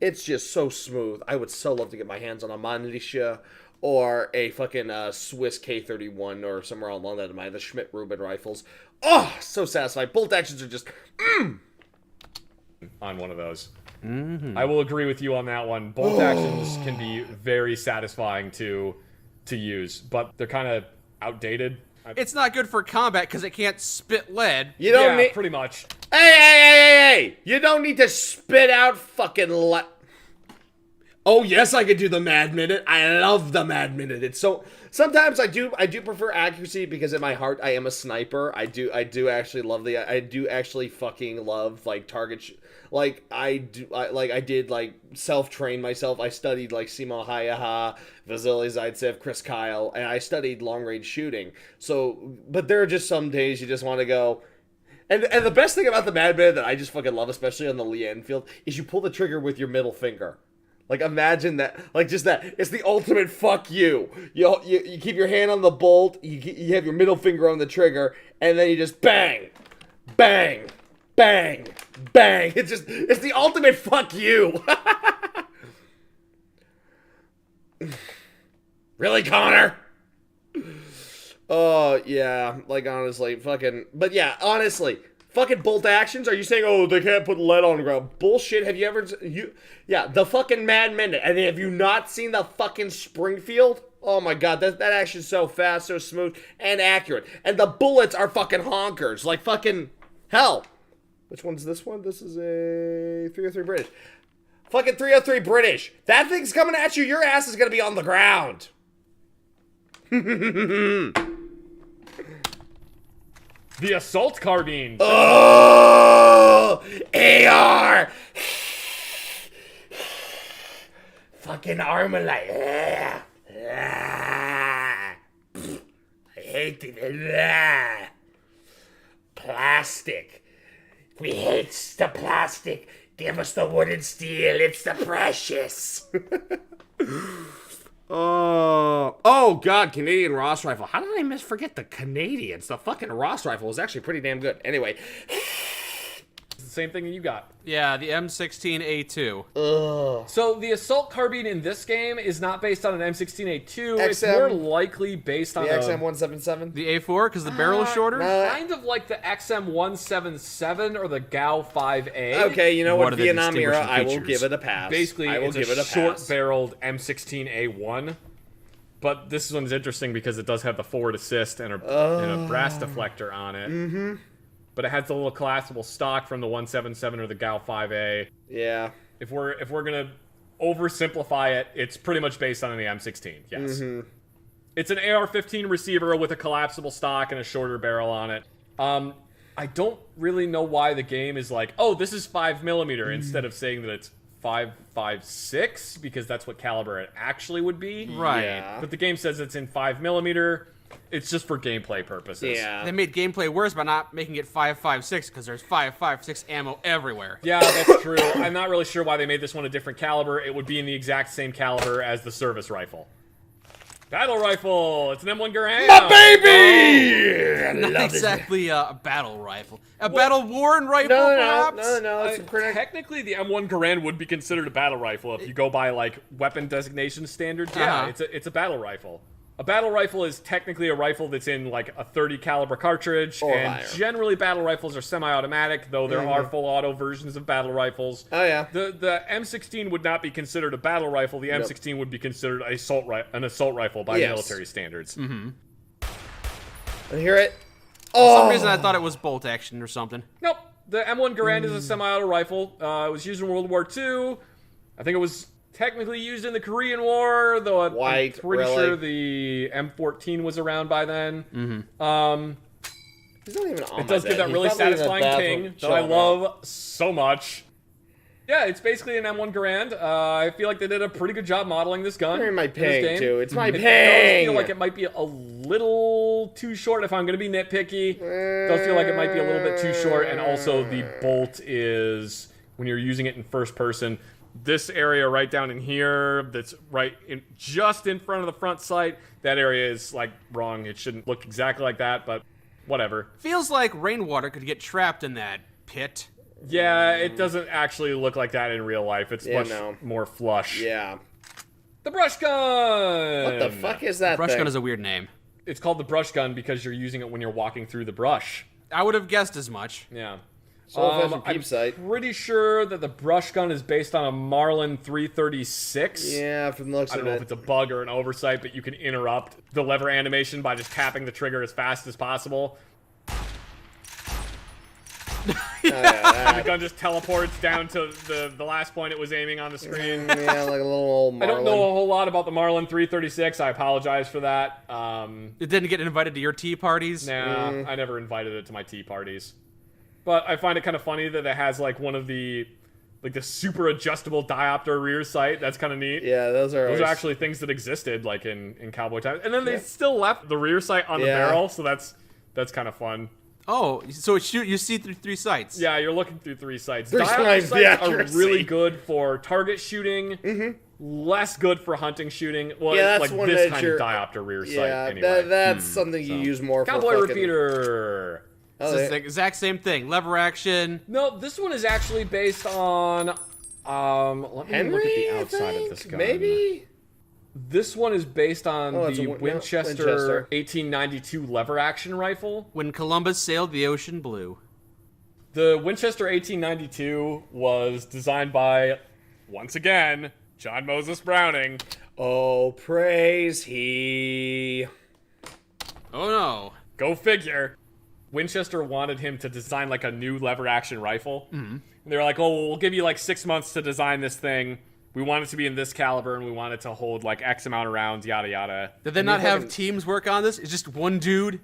A: it's just so smooth. I would so love to get my hands on a Manisha or a fucking Swiss K31 or somewhere along that line. The Schmidt-Rubin rifles. So satisfying. Bolt actions are just
C: On one of those. I will agree with you on that one. Bolt actions can be very satisfying to use, but they're kind of outdated.
B: It's not good for combat because it can't spit lead.
A: You don't need.
C: pretty much.
A: Hey! You don't need to spit out fucking Oh yes, I could do the Mad Minute. I love the Mad Minute. It's so. Sometimes I do prefer accuracy because in my heart I am a sniper. I do actually love I do actually fucking love like target. I did self-train myself. I studied like Simo Hayaha, Vasily Zaitsev, Chris Kyle, and I studied long-range shooting. So, but there are just some days you just want to go. And the best thing about the Mad Minute that I just fucking love, especially on the Lee Enfield, is you pull the trigger with your middle finger. Like, imagine that. Like, just that. It's the ultimate fuck you. You keep your hand on the bolt, you have your middle finger on the trigger, and then you just bang, bang, bang, bang. It's the ultimate fuck you. Really, Connor? Oh, yeah. Like, honestly, honestly. Fucking bolt actions? Are you saying, they can't put lead on the ground? Bullshit. Have you ever... the fucking Mad Minute. And have you not seen the fucking Springfield? Oh my god, that action's so fast, so smooth, and accurate. And the bullets are fucking honkers. Like fucking... Hell. Which one's this one? This is a 303 British. Fucking 303 British. That thing's coming at you. Your ass is gonna be on the ground.
C: The assault carbine.
A: Oh, AR. Fucking Armalite. I hate it. Plastic. We hate the plastic. Give us the wood and steel. It's the precious. Oh god, Canadian Ross rifle. How did I forget the Canadians? The fucking Ross rifle was actually pretty damn good. Anyway.
C: It's the same thing that you got.
B: Yeah, the M16A2.
C: So the assault carbine in this game is not based on an M16A2. It's
A: XM.
C: more likely based on
A: The XM177.
B: The A4 because the barrel is shorter.
C: kind of like the XM177 or the GAU 5A.
A: Okay, you know
B: What
A: what?
B: are the
A: Vietnam era,
B: distinguishing
A: I will
B: features?
A: give it a pass.
C: Basically,
A: I will
C: it's
A: give it
C: a
A: a pass.
C: short-barreled M16A1. But this one's interesting because it does have the forward assist and a brass deflector on it. Mm-hmm. But it has the little collapsible stock from the 177 or the GAU 5A.
A: Yeah.
C: If we're gonna oversimplify it, it's pretty much based on the M16. Yes. Mm-hmm. It's an AR-15 receiver with a collapsible stock and a shorter barrel on it. I don't really know why the game is like, oh, this is 5mm instead of saying that it's 5.56 because that's what caliber it actually would be.
B: Right.
A: Yeah.
C: But the game says it's in 5mm. It's just for gameplay purposes.
A: Yeah.
B: They made gameplay worse by not making it 5.56 because there's 5.56 ammo everywhere.
C: Yeah, that's true. I'm not really sure why they made this one a different caliber. It would be in the exact same caliber as the service rifle. Battle rifle! It's an M1 Garand!
A: My baby!
B: Not exactly a battle rifle. A battle-worn rifle,
A: No,
B: perhaps?
A: no. It's
C: Technically, the M1 Garand would be considered a battle rifle if you go by, like, weapon designation standards. Yeah, it's a battle rifle. A battle rifle is technically a rifle that's in, like, a 30 caliber cartridge.
A: Or
C: and
A: higher.
C: generally, battle rifles are semi-automatic, though there are full auto versions of battle rifles.
A: Oh, yeah.
C: The M16 would not be considered a battle rifle. The M16 would be considered an assault rifle by military standards.
A: And hear it?
B: For
A: Oh!
B: some reason, I thought it was bolt action or something.
C: Nope. The M1 Garand is a semi-auto rifle. It was used in World War II. I think it was technically used in the Korean War, though I'm pretty sure the M14 was around by then.
A: He's not even on
C: It does
A: my
C: give
A: bed.
C: that
A: He's
C: really
A: probably in the
C: satisfying
A: bathroom
C: ting that I
A: chilling
C: love so much. Yeah, it's basically an M1 Garand. I feel like they did a pretty good job modeling this gun.
A: Hearing my
C: in this
A: ping,
C: game.
A: too. It's my
C: It does
A: ping!
C: feel like it might be a little too short if I'm going to be nitpicky. It does feel like it might be a little bit too short, and also the bolt is, when you're using it in first person, this area right down in here that's just in front of the front sight, that area is, like, wrong. It shouldn't look exactly like that, but whatever.
B: Feels like rainwater could get trapped in that pit.
C: Yeah, it doesn't actually look like that in real life. It's much more flush.
A: Yeah.
C: The brush gun!
A: What the fuck is that
B: Brush
A: thing?
B: gun is a weird name.
C: It's called the brush gun because you're using it when you're walking through the brush.
B: I would have guessed as much.
C: Yeah.
A: Old-fashioned
C: I'm
A: peep sight.
C: pretty sure that the brush gun is based on a Marlin 336.
A: Yeah, from the looks
C: I
A: of
C: don't know if
A: it.
C: it's a bug or an oversight, but you can interrupt the lever animation by just tapping the trigger as fast as possible. The gun just teleports down to the last point it was aiming on the screen.
A: Yeah, like a little old
C: I
A: Marlin.
C: don't know a whole lot about the Marlin 336. I apologize for that.
B: It didn't get invited to your tea parties.
C: Nah, I never invited it to my tea parties. But I find it kind of funny that it has like one of the super adjustable diopter rear sight. That's kind of neat.
A: Yeah, those are
C: actually things that existed like in cowboy times. And then they still left the rear sight on the
A: Yeah.
C: barrel, so that's kind of fun.
B: Oh, so you see through three sights.
C: Yeah, you're looking through three sights.
A: Three
C: Diopter
A: times the
C: sights are
A: accuracy.
C: really good for target shooting. Less good for hunting shooting. Well,
A: Yeah, that's
C: like
A: one
C: this
A: that
C: kind
A: you're-
C: of diopter rear sight.
A: Yeah,
C: Anyway,
A: that's something you use more for
C: cowboy
A: fucking...
C: repeater.
A: Oh,
B: It's the exact same thing. Lever action.
C: No, this one is actually based on. Let me
A: Henry,
C: look at the
A: I
C: outside
A: think?
C: of this gun.
A: Maybe?
C: This one is based on
A: Oh, it's
C: the
A: a
C: Winchester
A: Winchester.
C: 1892 lever action rifle.
B: When Columbus sailed the ocean blue.
C: The Winchester 1892 was designed by, once again, John Moses Browning.
A: Oh, praise he.
B: Oh no.
C: Go figure. Winchester wanted him to design like a new lever action rifle. And they were like, oh, we'll give you like 6 months to design this thing. We want it to be in this caliber and we want it to hold like X amount of rounds, yada yada.
B: Did they not have
A: fucking-
B: teams work on this? It's just one dude.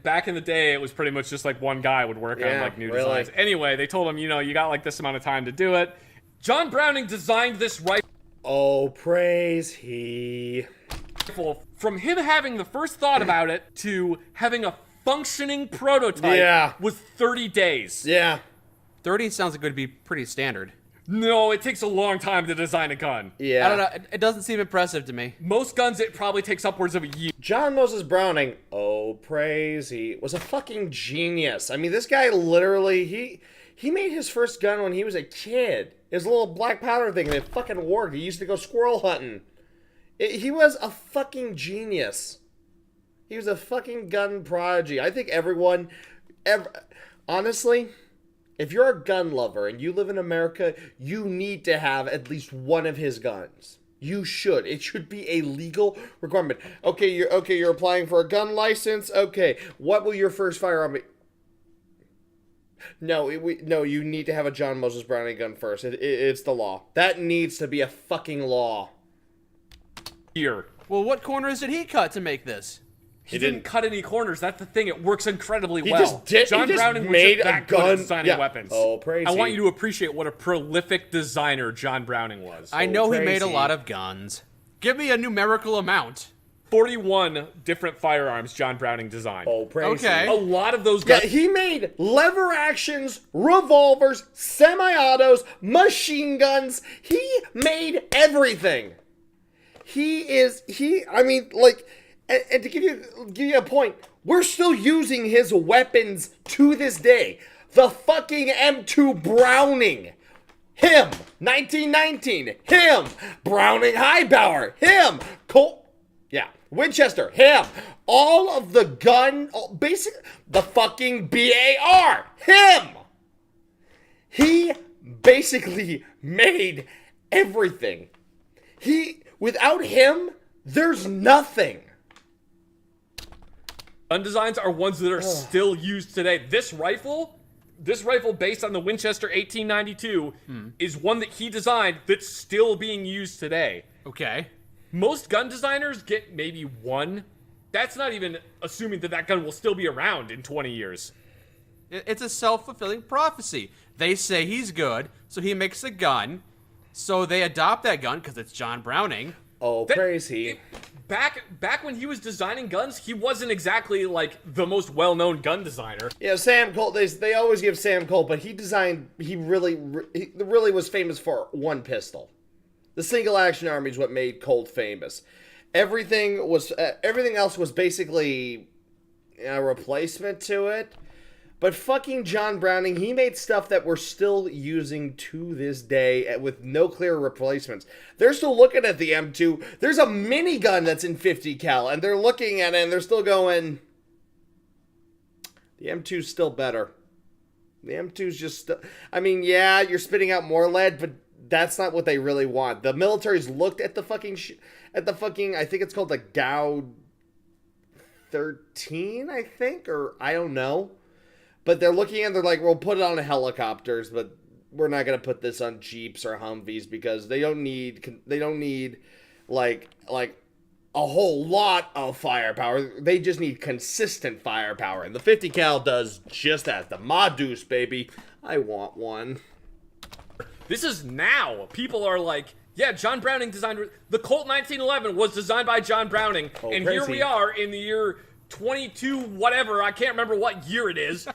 C: Back in the day, it was pretty much just like one guy would work on
A: Yeah,
C: like new
A: really.
C: designs. Anyway, they told him, you got like this amount of time to do it. John Browning designed this
A: Oh, praise he.
C: rifle from him having the first thought about it to having a functioning prototype was 30 days.
A: Yeah.
B: 30 sounds like it would be pretty standard.
C: No, it takes a long time to design a gun.
A: Yeah.
B: I don't know. It doesn't seem impressive to me.
C: Most guns, it probably takes upwards of a year.
A: John Moses Browning, oh, praise he, was a fucking genius. I mean, this guy literally, he made his first gun when he was a kid. His little black powder thing, and it fucking worked. He used to go squirrel hunting. He was a fucking genius. He was a fucking gun prodigy. I think everyone, honestly, if you're a gun lover and you live in America, you need to have at least one of his guns. You should. It should be a legal requirement. Okay, you're applying for a gun license. Okay, what will your first firearm be? No, you need to have a John Moses Browning gun first. It's the law. That needs to be a fucking law.
C: Here.
B: Well, what corners did he cut to make this?
C: He didn't cut any corners. That's the thing. It works incredibly
A: He
C: well.
A: just did.
C: John
A: he just
C: Browning
A: made
C: was
A: a
C: that good
A: gun.
C: at designing weapons.
A: Oh, crazy!
C: I want you to appreciate what a prolific designer John Browning was.
B: I know he made a
A: crazy.
B: lot of guns. Give me a numerical amount.
C: 41 different firearms John Browning designed.
A: Oh, crazy!
B: Okay.
C: A lot of those
A: Yeah,
C: guns.
A: he made lever actions, revolvers, semi-autos, machine guns. He made everything. I mean, like, and to give you a point, we're still using his weapons to this day. The fucking M2 Browning. Him. 1919. Him. Browning Highbauer. Him. Winchester. Him. All of the gun, the fucking BAR. Him. He basically made everything. Without him, there's nothing.
C: Gun designs are ones that are still used today. This rifle based on the Winchester 1892 is one that he designed that's still being used today.
B: Okay.
C: Most gun designers get maybe one. That's not even assuming that gun will still be around in 20 years.
B: It's a self-fulfilling prophecy. They say he's good, so he makes a gun. So they adopt that gun because it's John Browning.
A: Oh, crazy.
C: Back when he was designing guns, he wasn't exactly like the most well-known gun designer.
A: Yeah, Sam Colt, they always give Sam Colt, but he really was famous for one pistol. The single action army is what made Colt famous. Everything else was basically a replacement to it. But fucking John Browning, he made stuff that we're still using to this day with no clear replacements. They're still looking at the M2. There's a minigun that's in 50 cal, and they're looking at it and they're still going, the M2's still better. The M2's just, I mean, yeah, you're spitting out more lead, but that's not what they really want. The military's looked at the fucking, I think it's called the GAU 13, I think, or I don't know. But they're looking and they're like, we'll put it on helicopters, but we're not going to put this on Jeeps or Humvees because they don't need like a whole lot of firepower. They just need consistent firepower. And the 50 cal does just that. The Modus, baby. I want one.
C: This is now. People are like, yeah, John Browning designed... The Colt 1911 was designed by John Browning.
A: Oh,
C: and
A: crazy.
C: Here we are in the year 22 whatever. I can't remember what year it is.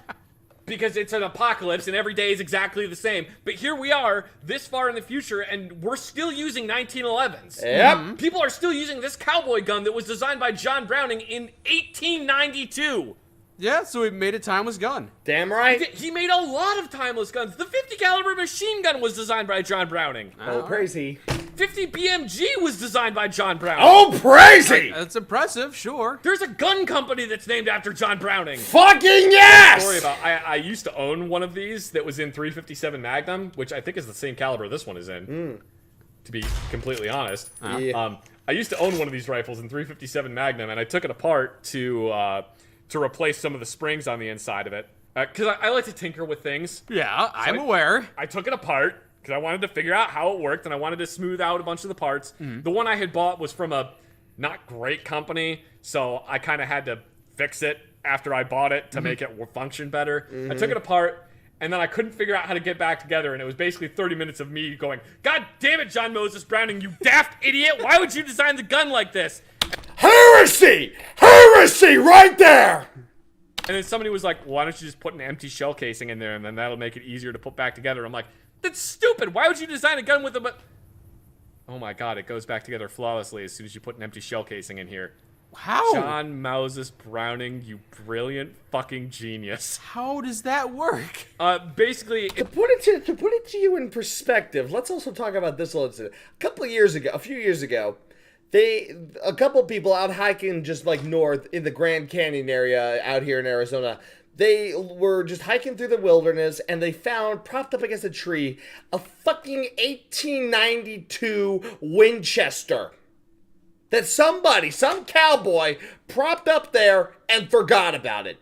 C: Because it's an apocalypse and every day is exactly the same. But here we are, this far in the future, and we're still using 1911s.
A: Yep.
C: People are still using this cowboy gun that was designed by John Browning in 1892.
B: Yeah, so he made a timeless gun.
A: Damn right.
C: He made a lot of timeless guns. The 50 caliber machine gun was designed by John Browning.
A: Oh, crazy.
C: 50 BMG was designed by John Browning.
A: Oh, crazy.
B: That's impressive, sure.
C: There's a gun company that's named after John Browning.
A: Fucking yes.
C: Story about I used to own one of these that was in 357 Magnum, which I think is the same caliber this one is in. To be completely honest,
A: Yeah.
C: I used to own one of these rifles in 357 Magnum, and I took it apart to replace some of the springs on the inside of it because I like to tinker with things.
B: Yeah, I'm aware.
C: I took it apart because I wanted to figure out how it worked, and I wanted to smooth out a bunch of the parts. The one I had bought was from a not great company, so I kind of had to fix it after I bought it to make it function better. I took it apart, and then I couldn't figure out how to get back together, and it was basically 30 minutes of me going, God damn it, John Moses Browning, you daft idiot! Why would you design the gun like this?
A: Heresy! Heresy right there!
C: And then somebody was like, why don't you just put an empty shell casing in there, and then that'll make it easier to put back together. I'm like, that's stupid. Why would you design a gun with a... Oh my god, it goes back together flawlessly as soon as you put an empty shell casing in here.
B: How?
C: John Moses Browning, you brilliant fucking genius.
B: How does that work?
C: Basically...
A: To put it to you in perspective, let's also talk about this a little bit. A few years ago, a couple people out hiking just like north in the Grand Canyon area out here in Arizona, they were just hiking through the wilderness and they found, propped up against a tree, a fucking 1892 Winchester that some cowboy propped up there and forgot about it.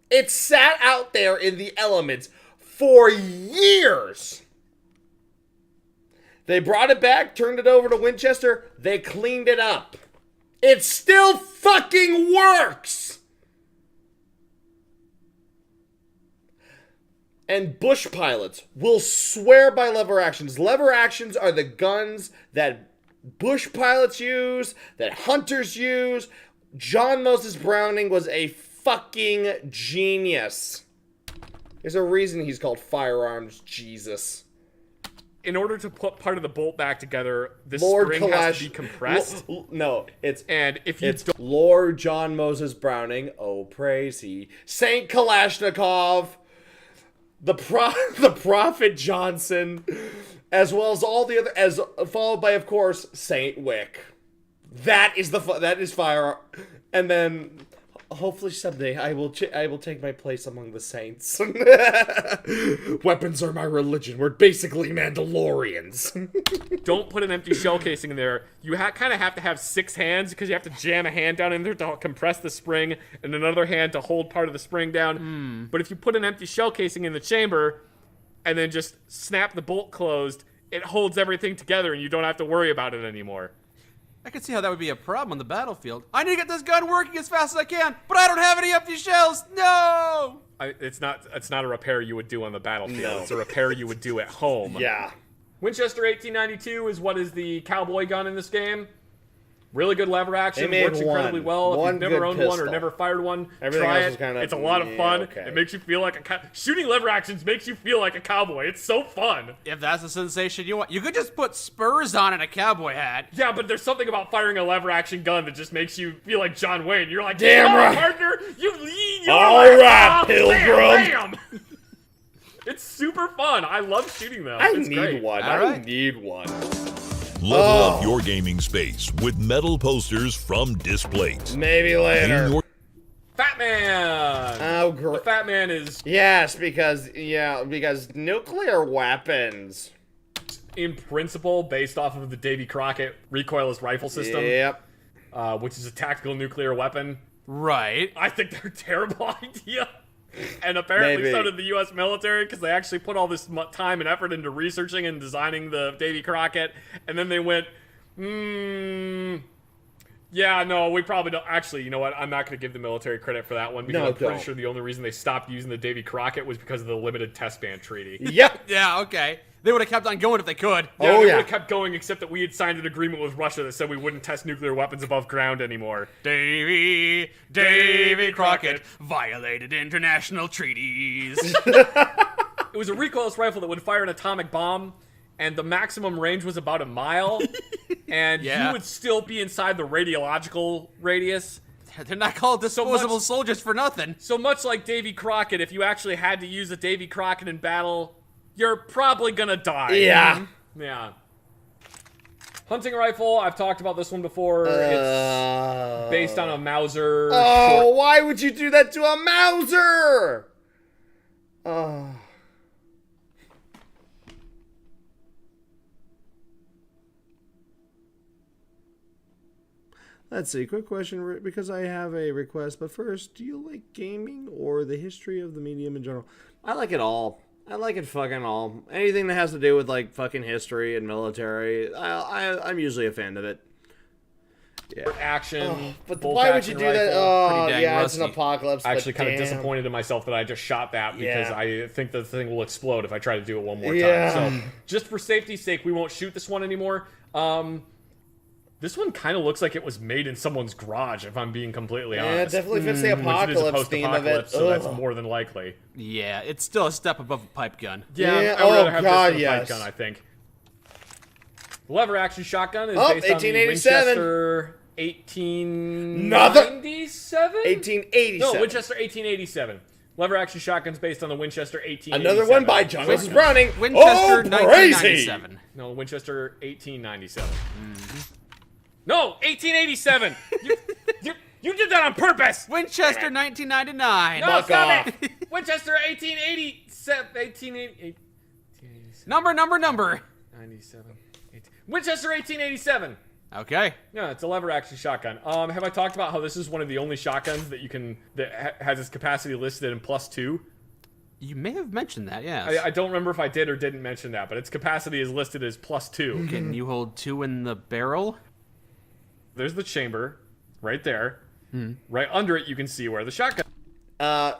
A: It sat out there in the elements for years. They brought it back, turned it over to Winchester. They cleaned it up. It still fucking works! And bush pilots will swear by lever actions. Lever actions are the guns that bush pilots use, that hunters use. John Moses Browning was a fucking genius. There's a reason he's called Firearms Jesus.
C: In order to put part of the bolt back together, the
A: Lord
C: spring has to be compressed.
A: No, it's
C: don't...
A: Lord John Moses Browning, oh praise he, Saint Kalashnikov, the Prophet Johnson, as well as all the other, followed by, of course, Saint Wick. That is fire, and then hopefully someday I will take my place among the saints. Weapons are my religion. We're basically Mandalorians.
C: Don't put an empty shell casing in there. You kind of have to have 6 hands because you have to jam a hand down in there to compress the spring and another hand to hold part of the spring down. But if you put an empty shell casing in the chamber and then just snap the bolt closed, it holds everything together and you don't have to worry about it anymore.
B: I can see how that would be a problem on the battlefield. I need to get this gun working as fast as I can, but I don't have any empty shells. No!
C: It's not a repair you would do on the battlefield.
A: No.
C: It's a repair you would do at home.
A: Yeah.
C: Winchester 1892 is what is the cowboy gun in this game. Really good lever action.
A: They made
C: Works incredibly well.
A: One
C: if you've never
A: good
C: owned one or
A: pistol.
C: never fired one,
A: Everything
C: try
A: else
C: it.
A: is kinda-
C: It's a lot of
A: yeah,
C: fun.
A: okay.
C: It makes you feel like shooting lever actions makes you feel like a cowboy. It's so fun.
B: If that's the sensation you want, you could just put spurs on and a cowboy hat.
C: Yeah, but there's something about firing a lever action gun that just makes you feel like John Wayne. You're like,
A: Damn
C: "Come on,
A: right.
C: partner, you lead.
A: All right, Pilgrim."
C: Bam, bam. It's super fun. I love shooting them.
A: I
C: It's
A: need
C: great.
A: one.
B: All
A: I
B: right.
A: need one.
E: Level up your gaming space with metal posters from Displate.
A: Maybe later.
E: In your
C: Fat Man.
A: Oh,
C: The
A: great.
C: Fat Man is
A: Yes, because nuclear weapons.
C: in principle based off of the Davy Crockett recoilless rifle system,
A: Yep.
C: which is a tactical nuclear weapon.
B: Right.
C: I think they're a terrible idea. And apparently
A: Maybe.
C: so did the U.S. military, because they actually put all this time and effort into researching and designing the Davy Crockett, and then they went, yeah, no, we probably don't. Actually, you know what? I'm not going to give the military credit for that one, because
A: No,
C: I'm pretty
A: don't.
C: sure the only reason they stopped using the Davy Crockett was because of the limited test ban treaty.
A: Yep.
B: Yeah, okay. They would have kept on going if they could.
C: Yeah,
A: Oh,
C: they
A: yeah.
C: would have kept going, except that we had signed an agreement with Russia that said we wouldn't test nuclear weapons above ground anymore.
B: Davy Crockett violated international treaties.
C: It was a recoilless rifle that would fire an atomic bomb, and the maximum range was about a mile, and
B: Yeah.
C: you would still be inside the radiological radius.
B: They're not called disposable
C: much-
B: soldiers for nothing.
C: So much like Davy Crockett, if you actually had to use a Davy Crockett in battle, you're probably gonna die.
A: Yeah.
C: Yeah. Hunting rifle, I've talked about this one before. It's based on a Mauser.
A: Oh, why would you do that to a Mauser? Oh. Let's see, quick question, because I have a request, but first, do you like gaming or the history of the medium in general? I like it all. I like it fucking all. Anything that has to do with, like, fucking history and military, I'm usually a fan of it. Yeah.
C: Action.
A: But
C: bolt
A: why would you
C: action
A: do that?
C: rifle.
A: Oh,
B: Pretty dang
A: yeah, it's an
B: rusty.
A: apocalypse.
C: I'm actually
A: but
C: kind of
A: damn.
C: disappointed in myself that I just shot that because
A: Yeah.
C: I think the thing will explode if I try to do it one more
A: Yeah.
C: time. So just for safety's sake, we won't shoot this one anymore. This one kind of looks like it was made in someone's garage, if I'm being completely
A: Yeah,
C: honest.
A: it definitely fits the
C: Which it is a
A: apocalypse theme of it.
C: post-apocalypse, so that's
A: Ugh.
C: more than likely.
B: Yeah, it's still a step above a pipe gun.
A: Yeah,
C: I would rather
A: oh,
C: have
A: God,
C: this than a
A: yes.
C: pipe gun, I think. The lever action shotgun is
A: Oh,
C: based on the
A: 1887.
C: Winchester 1897?
A: 1887.
C: No, Winchester 1887. Lever action shotgun's based on the Winchester 1887.
A: Another one by John Moses Browning.
B: Winchester
A: oh, crazy.
B: 1997.
C: No, Winchester 1897. No, 1887. you did that on purpose.
B: Winchester 1999.
C: No,
A: Fuck
C: stop
A: off.
C: it. Winchester 1887. 1887.
B: Number.
C: 97. 18. Winchester 1887.
B: Okay.
C: Yeah, it's a lever action shotgun. Have I talked about how this is one of the only shotguns that has its capacity listed in +2?
B: You may have mentioned that, yes.
C: I don't remember if I did or didn't mention that, but its capacity is listed as +2.
B: Can you hold 2 in the barrel?
C: There's the chamber. right there. Right under it, you can see where the shotgun.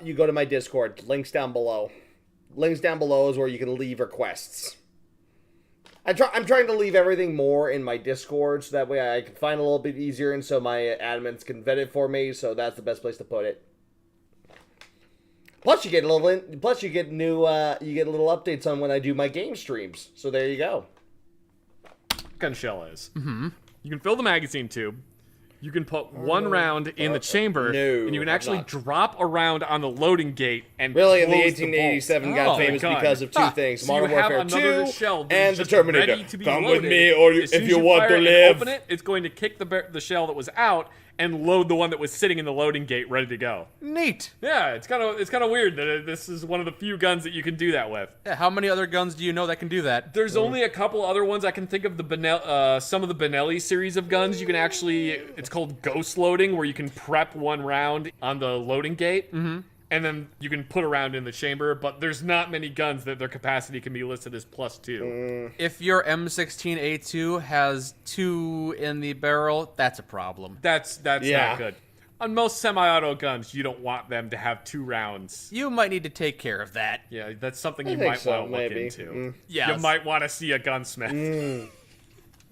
A: You go to my Discord. Links down below. Links down below is where you can leave requests. I'm trying to leave everything more in my Discord so that way I can find a little bit easier and so my admins can vet it for me. So that's the best place to put it. Plus you get a little. Plus you get new. You get a little updates on when I do my game streams. So there you go.
C: Gun shell is. You can fill the magazine tube. You can put one round in the chamber, and you can actually drop a round on the loading gate and
A: really in the
C: close
A: 1887
C: bolt.
A: got famous because of two things:
C: So
A: Modern
C: you have
A: Warfare
C: another
A: 2
C: shell that
A: and
C: is
A: the
C: just
A: Terminator.
C: ready to be
A: Come
C: loaded.
A: with me, or
C: As soon
A: if
C: as
A: you want
C: fire
A: to
C: and
A: live.
C: open it, it's going to kick the shell that was out and load the one that was sitting in the loading gate, ready to go.
B: Neat.
C: Yeah, it's kind of weird that this is one of the few guns that you can do that with.
B: Yeah, how many other guns do you know that can do that?
C: There's only a couple other ones I can think of. Some of the Benelli series of guns you can actually. It's called ghost loading, where you can prep one round on the loading gate, and then you can put a round in the chamber. But there's not many guns that their capacity can be listed as +2.
B: If your M16A2 has 2 in the barrel, that's a problem.
C: That's
A: Yeah.
C: not good. On most semi-auto guns, you don't want them to have 2 rounds.
B: You might need to take care of that.
C: Yeah, that's something you
A: think
C: might
A: so,
C: want to look
A: maybe.
C: into.
B: Yes.
C: You might want to see a gunsmith.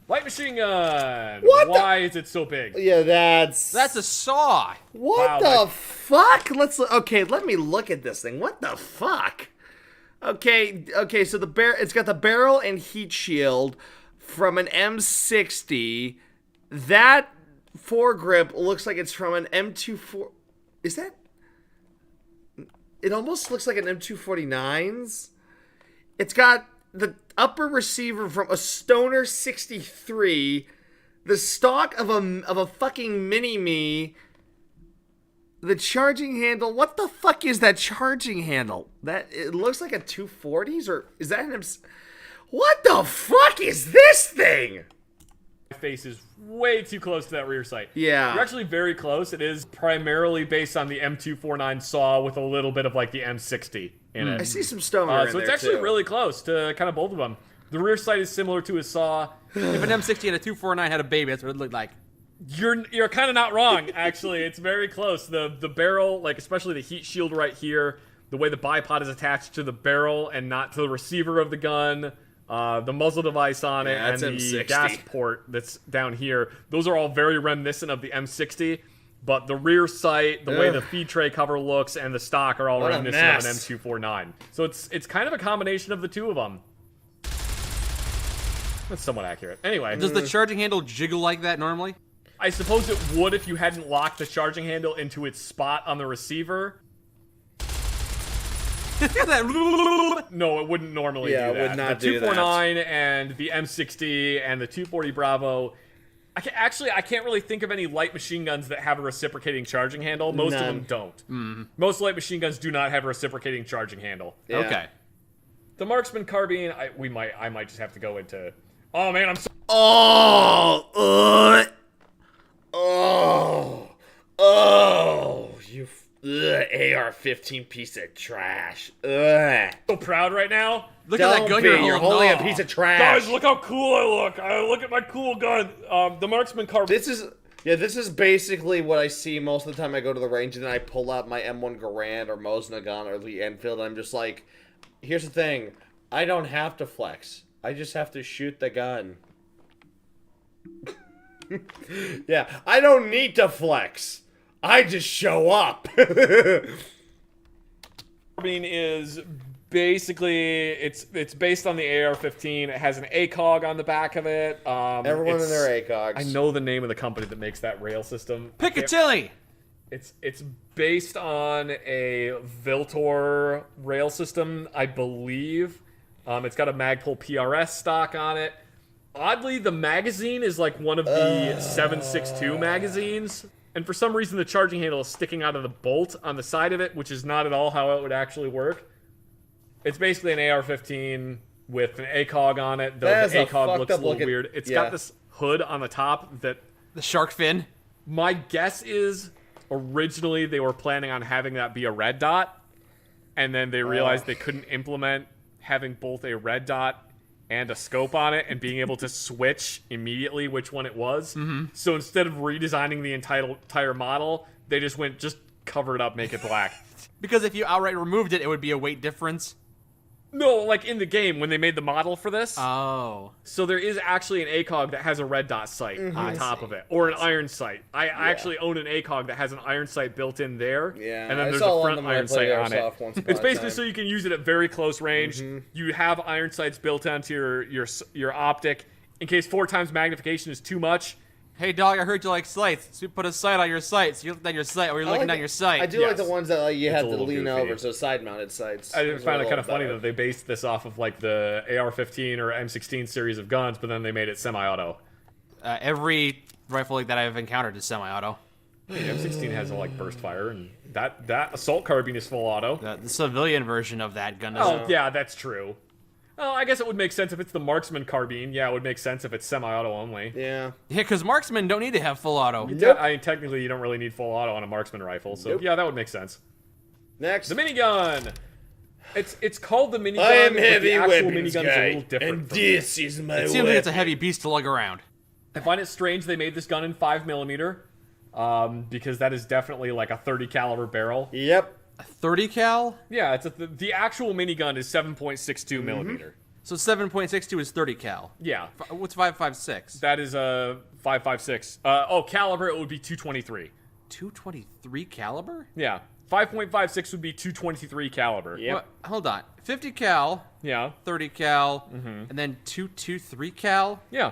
C: Light machine gun.
A: What the-
C: Why is it so big?
A: Yeah, that's
B: That's a saw.
A: what
C: Wow,
A: the fuck? Okay, let me look at this thing. What the fuck? Okay, so it's got the barrel and heat shield from an M60. That foregrip looks like it's from an M24. Is that? It almost looks like an M249's. It's got the upper receiver from a Stoner 63, the stock of a fucking mini-me, the charging handle. What the fuck is that charging handle? That it looks like a 240s, or is that an what the fuck is this thing?
C: My face is way too close to that rear sight.
A: Yeah.
C: You're actually very close. It is primarily based on the M249 saw with a little bit of like the M60 in it.
A: I see some Stoner in
C: So
A: there
C: it's actually
A: too.
C: really close to kind of both of them. The rear sight is similar to a saw.
B: If an M60 and a 249 had a baby, that's what it looked like.
C: You're kind of not wrong, actually. It's very close. The barrel, like especially the heat shield right here, the way the bipod is attached to the barrel and not to the receiver of the gun, the muzzle device on it,
A: Yeah,
C: and
A: that's
C: the
A: M60.
C: gas port that's down here. Those are all very reminiscent of the M60. But the rear sight, the way the feed tray cover looks, and the stock are all
A: What a
C: reminiscent of an
A: mess.
C: M249. So it's kind of a combination of the two of them. That's somewhat accurate. Anyway.
B: Does the charging handle jiggle like that normally?
C: I suppose it would if you hadn't locked the charging handle into its spot on the receiver. No, it wouldn't normally
A: Yeah,
C: do
A: it
C: that.
A: would not
C: the
A: do that.
C: 249 and the M60 and the 240 Bravo. I can't really think of any light machine guns that have a reciprocating charging handle. Most of them don't. Most light machine guns do not have a reciprocating charging handle.
A: Yeah.
B: Okay.
C: The Marksman Carbine, I might just have to go into. Oh man, I'm so.
A: You AR-15 piece of trash. Ugh.
C: So proud right now.
B: Look at that gun you're
A: You're
B: holding.
A: holding a piece of trash.
C: Guys, look how cool I look. Look at my cool gun. The Marksman Carbine.
A: This is basically what I see most of the time I go to the range, and then I pull out my M1 Garand or Mosna gun or the Enfield, and I'm just like, here's the thing. I don't have to flex. I just have to shoot the gun. Yeah, I don't need to flex. I just show up.
C: Carbine is basically it's based on the AR-15. It has an ACOG on the back of it.
A: Everyone in their ACOGs.
C: I know the name of the company that makes that rail system.
B: Piccadilly!
C: It's based on a Viltor rail system, I believe. It's got a Magpul PRS stock on it. Oddly, the magazine is like one of the 7.62 magazines. And for some reason, the charging handle is sticking out of the bolt on the side of it, which is not at all how it would actually work. It's basically an AR-15 with an ACOG on it, though
A: That
C: the
A: is a
C: ACOG
A: fucked
C: looks a
A: up
C: little
A: looking-
C: weird. It's
A: yeah.
C: got this hood on the top that
B: The shark fin.
C: my guess is originally they were planning on having that be a red dot, and then they realized they couldn't implement having both a red dot and a scope on it and being able to switch immediately which one it was. So instead of redesigning the entire model, they just cover it up, make it black.
B: Because if you outright removed it, it would be a weight difference.
C: No, like in the game when they made the model for this.
B: Oh.
C: So there is actually an ACOG that has a red dot sight on top of it, or an iron sight. I actually own an ACOG that has an iron sight built in there,
A: Yeah,
C: and then
A: I
C: there's
A: saw
C: a
A: one
C: front
A: of them when I
C: iron
A: played
C: sight on
A: Airsoft
C: it.
A: once upon
C: It's
A: a
C: basically
A: time.
C: so you can use it at very close range. You have iron sights built onto your optic in case 4 times magnification is too much.
B: Hey, dog, I heard you like sights. So you put a sight on your sights. You looked at your sight, or you're looking down your sight.
A: I do like the
C: Yes.
A: ones that like, you have
C: a
A: to
C: little
A: lean
C: goofy.
A: over, so side-mounted sights.
C: I
A: Those
C: find
A: are
C: it
A: a
C: kind of
A: little
C: funny
A: better.
C: that they based this off of like the AR-15 or M16 series of guns, but then they made it semi-auto.
B: Every rifle like that I've encountered is semi-auto.
C: The M16 has a like burst fire, and that assault carbine is full auto.
B: The civilian version of that gun doesn't.
C: Oh, yeah, that's true. Oh, I guess it would make sense if it's the marksman carbine. Yeah, it would make sense if it's semi-auto only.
A: Yeah.
B: Yeah, because marksmen don't need to have full auto.
C: Yeah, technically, you don't really need full auto on a marksman rifle, so yeah, that would make sense.
A: Next.
C: The minigun. It's called the minigun.
A: I am
C: but
A: heavy
C: the actual
A: weapons
C: minigun is
A: guy,
C: a little different.
A: and
C: from it.
A: this is my
B: It seems like it's a heavy beast to lug around.
C: I find it strange they made this gun in 5mm, because that is definitely like a 30 caliber barrel.
A: Yep.
B: A 30 cal?
C: Yeah, the actual minigun is 7.62 millimeter.
B: So 7.62 is 30 cal.
C: Yeah,
B: What's 5.56?
C: that is a 5.56. Caliber it would be 223.
B: 223 caliber?
C: Yeah, 5.56 would be 223 caliber.
A: Yep.
B: What? Hold on. 50 cal,
C: Yeah,
B: 30 cal, and then 223 cal?
C: yeah.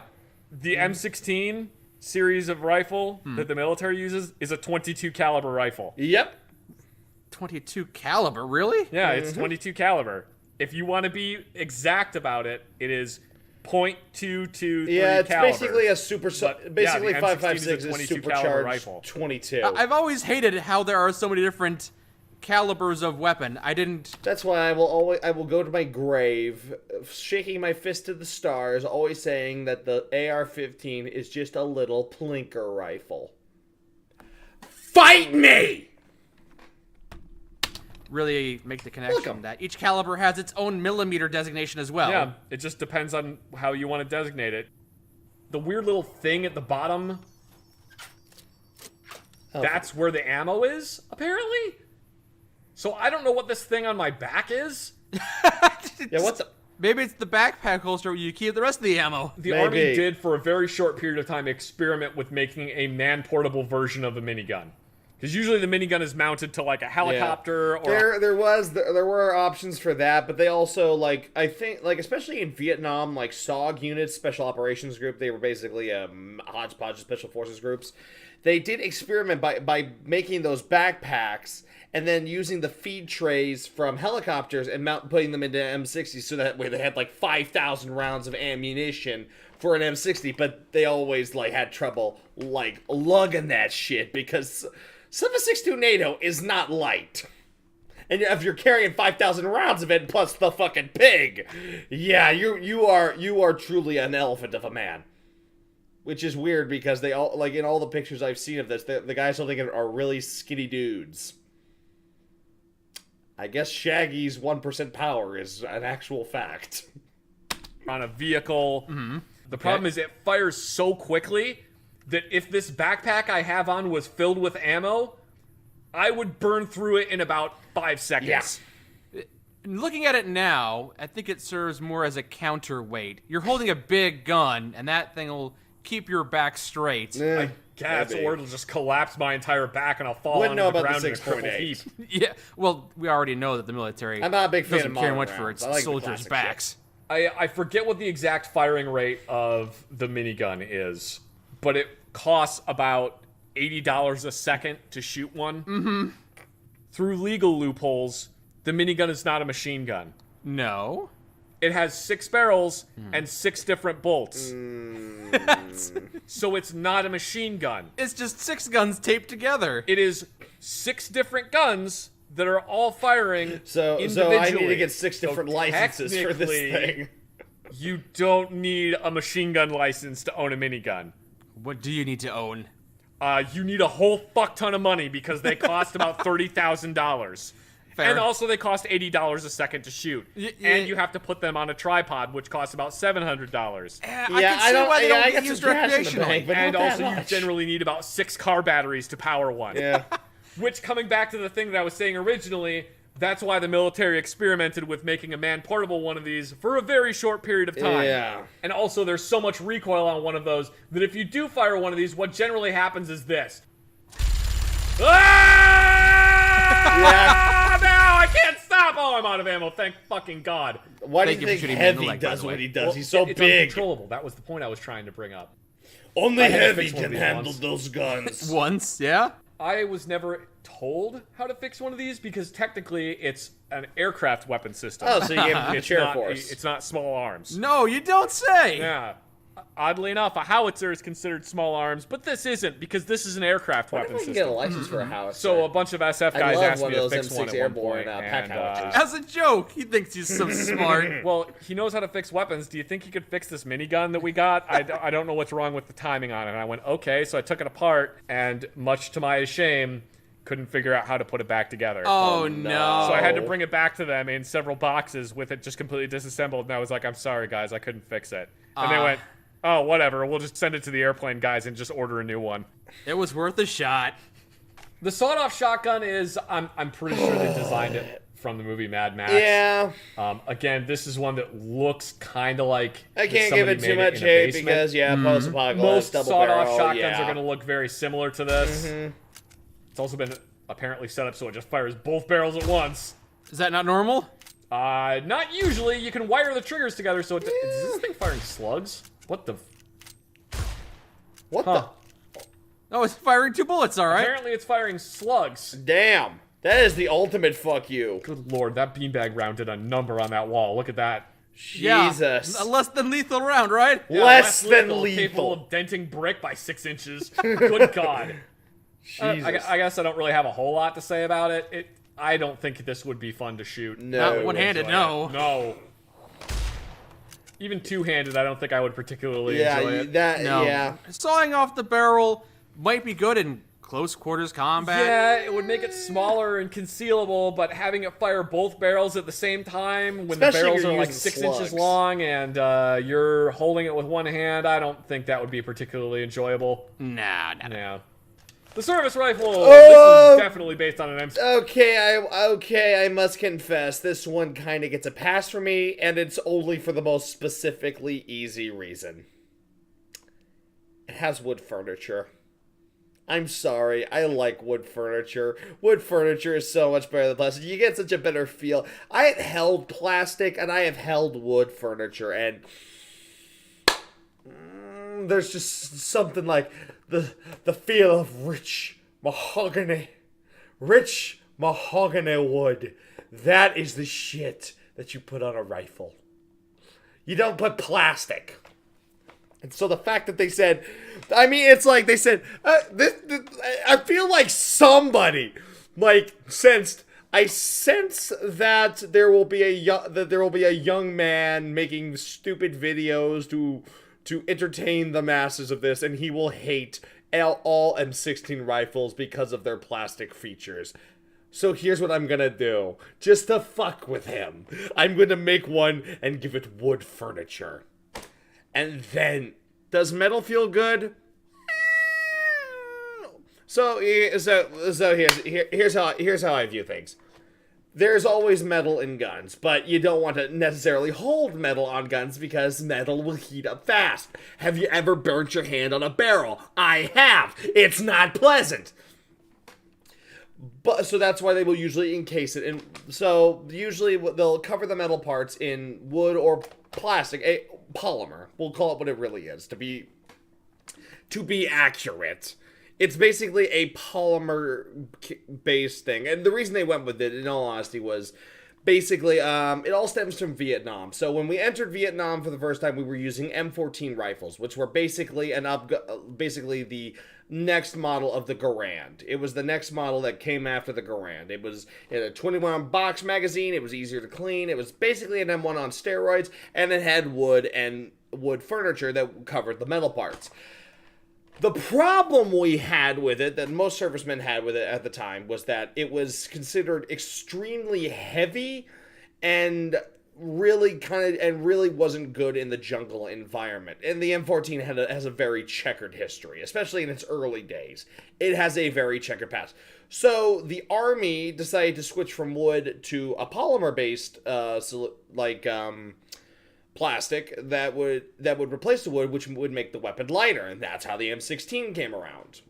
C: The M16 series of rifle that the military uses is a 22 caliber rifle.
A: Yep.
B: 22 caliber, really?
C: Yeah, it's 22 caliber. If you want to be exact about it, it is .223
A: Yeah, it's
C: caliber.
A: basically a super.
C: But,
A: Basically,
C: yeah, the M16
A: 5.56
C: is a
A: is
C: 22 caliber
A: supercharged
C: rifle.
A: 22.
B: I've always hated how there are so many different calibers of weapon. I didn't.
A: That's why I will go to my grave, shaking my fist to the stars, always saying that the AR-15 is just a little plinker rifle. Fight me!
B: Really make the connection that each caliber has its own millimeter designation as well.
C: Yeah, it just depends on how you want to designate it. The weird little thing at the bottom, that's where the ammo is, apparently. So I don't know what this thing on my back is.
A: Yeah, what's up?
B: Maybe it's the backpack holster where you keep the rest of the ammo.
C: The
A: Maybe.
C: Army did, for a very short period of time, experiment with making a man-portable version of a minigun. Because usually the minigun is mounted to like a helicopter or
A: There were options for that, but they also I think especially in Vietnam, like SOG units, Special Operations Group, they were basically a hodgepodge of special forces groups. They did experiment by making those backpacks and then using the feed trays from helicopters and putting them into M60s, so that way they had like 5,000 rounds of ammunition for an M60, but they always had trouble lugging that shit because 7.62 NATO is not light. And if you're carrying 5,000 rounds of it plus the fucking pig, yeah, you are truly an elephant of a man. Which is weird because they all, in all the pictures I've seen of this, the guys holding it are really skinny dudes. I guess Shaggy's 1% power is an actual fact.
C: on a vehicle. The problem is it fires so quickly that if this backpack I have on was filled with ammo, I would burn through it in about 5 seconds.
B: Looking at it now, I think it serves more as a counterweight. You're holding a big gun, and that thing will keep your back straight.
C: I guess,
A: maybe.
C: or it'll just collapse my entire back and I'll fall
A: Wouldn't
C: onto
A: know
C: the
A: about the
C: ground in a crippled
A: 6.8.
C: heap.
B: Yeah, well, we already know that the military
A: I'm not a big fan
B: doesn't
A: of
B: care
A: modern
B: much for
A: rounds.
B: its
A: I like the
B: soldiers'
A: classic
B: backs.
C: I forget what the exact firing rate of the minigun is, but it costs about $80 a second to shoot one. Through legal loopholes, the minigun is not a machine gun.
B: No.
C: It has 6 barrels and 6 different bolts. So it's not a machine gun.
B: It's just 6 guns taped together.
C: It is 6 different guns that are all firing
A: So
C: individually.
A: I need to get 6 different
C: So
A: licenses for this
C: technically,
A: thing.
C: You don't need a machine gun license to own a minigun.
B: What do you need to own?
C: You need a whole fuck ton of money because they cost about $30,000.
B: Fair.
C: And also, they cost $80 a second to shoot. And you have to put them on a tripod, which costs about $700.
B: I can see why they don't get used recreationally.
C: And also, you generally need about 6 car batteries to power one.
A: Yeah.
C: Which, coming back to the thing that I was saying originally, that's why the military experimented with making a man-portable one of these for a very short period of time.
A: Yeah.
C: And also, there's so much recoil on one of those that if you do fire one of these, what generally happens is this. Ah! Now I can't stop! Oh, I'm out of ammo. Thank fucking God.
A: Why do
B: Thank
A: you
B: you for
A: think
B: shooting me in the
A: Heavy
B: leg, by
A: does
B: the way.
A: what he does?
C: Well,
A: He's so
C: it's
A: big.
C: uncontrollable. That was the point I was trying to bring up.
A: Only
C: I had to
A: Heavy
C: fix one of
A: can
C: these
A: handle
C: once.
A: those guns.
B: Once, yeah?
C: I was never told how to fix one of these because technically it's an aircraft weapon system.
A: Oh, so you gave him the chair force.
C: It's not small arms.
B: No, you don't say!
C: Yeah. Oddly enough, a howitzer is considered small arms, but this isn't because this is an aircraft
A: What
C: weapon
A: if I can
C: system.
A: get a license for a house?
C: So a bunch of SF
A: I
C: guys
A: love
C: asked
A: one
C: me
A: of
C: to
A: those
C: fix one
A: M6
C: at one
A: airborne,
C: point,
A: pack
C: and,
A: howitzers.
B: As a joke, he thinks he's so smart.
C: well, he knows how to fix weapons. Do you think he could fix this minigun that we got? I don't know what's wrong with the timing on it. And I went, okay, so I took it apart, and much to my shame, couldn't figure out how to put it back together.
B: Oh, no.
C: So I had to bring it back to them in several boxes with it just completely disassembled, and I was like, I'm sorry, guys, I couldn't fix it. And they went, oh, whatever, we'll just send it to the airplane guys and just order a new one.
B: It was worth a shot.
C: The Sawn-off shotgun is, I'm pretty sure they designed it from the movie Mad Max.
A: Yeah.
C: Again, this is one that looks kind of like
A: I can't give it too much hate because, post-apocalypse,
C: most
A: double
C: sawed-off
A: barrel,
C: shotguns are going to look very similar to this. It's also been apparently set up so it just fires both barrels at once.
B: Is that not normal?
C: Not usually. You can wire the triggers together, so is this thing firing slugs? What the?
A: What
B: Oh, it's firing 2 bullets, all right.
C: Apparently it's firing slugs.
A: the? Damn. That is the ultimate fuck you.
C: Good lord, that beanbag round did a number on that wall. Look at that.
A: Jesus.
B: Yeah, a less than lethal round, right?
C: Yeah,
A: Less than
C: Capable
A: lethal.
C: of denting brick by 6 inches. Good God.
A: Jesus.
C: I guess I don't really have a whole lot to say about it. I don't think this would be fun to shoot.
A: No.
B: Not one-handed, no.
C: No. Even two-handed, I don't think I would particularly enjoy it.
B: No.
A: Yeah.
B: Sawing off the barrel might be good in close quarters combat.
C: Yeah, it would make it smaller and concealable, but having it fire both barrels at the same time when
A: Especially
C: the
A: if
C: barrels
A: you're
C: are like
A: using
C: 6 inches
A: slugs.
C: long and you're holding it with one hand, I don't think that would be particularly enjoyable.
B: Nah.
C: Yeah. The service rifle, this is definitely based on an M.
A: Okay, I must confess, this one kind of gets a pass for me, and it's only for the most specifically easy reason. It has wood furniture. I'm sorry, I like wood furniture. Wood furniture is so much better than plastic. You get such a better feel. I have held plastic, and I have held wood furniture, and there's just something like the feel of rich mahogany wood. That is the shit that you put on a rifle. You don't put plastic. And so the fact that they said, I mean, it's like they said, I feel like somebody, like, I sense that there will be a young man making stupid videos to entertain the masses of this, and he will hate all M16 rifles because of their plastic features. So here's what I'm gonna do. Just to fuck with him, I'm gonna make one and give it wood furniture. And then, does metal feel good? So here's how I view things. There's always metal in guns, but you don't want to necessarily hold metal on guns because metal will heat up fast. Have you ever burnt your hand on a barrel? I have. It's not pleasant. But so that's why they will usually encase it in. So usually they'll cover the metal parts in wood or plastic, a polymer. We'll call it what it really is to be accurate. It's basically a polymer-based thing. And the reason they went with it, in all honesty, was basically, it all stems from Vietnam. So when we entered Vietnam for the first time, we were using M14 rifles, which were basically basically the next model of the Garand. It was the next model that came after the Garand. It was in a 21 box magazine. It was easier to clean. It was basically an M1 on steroids, and it had wood furniture that covered the metal parts. The problem we had with it, that most servicemen had with it at the time, was that it was considered extremely heavy and really wasn't good in the jungle environment. And the M14 has a very checkered history, especially in its early days. It has a very checkered past. So the Army decided to switch from wood to a polymer-based, plastic that would replace the wood, which would make the weapon lighter, and that's how the M16 came around.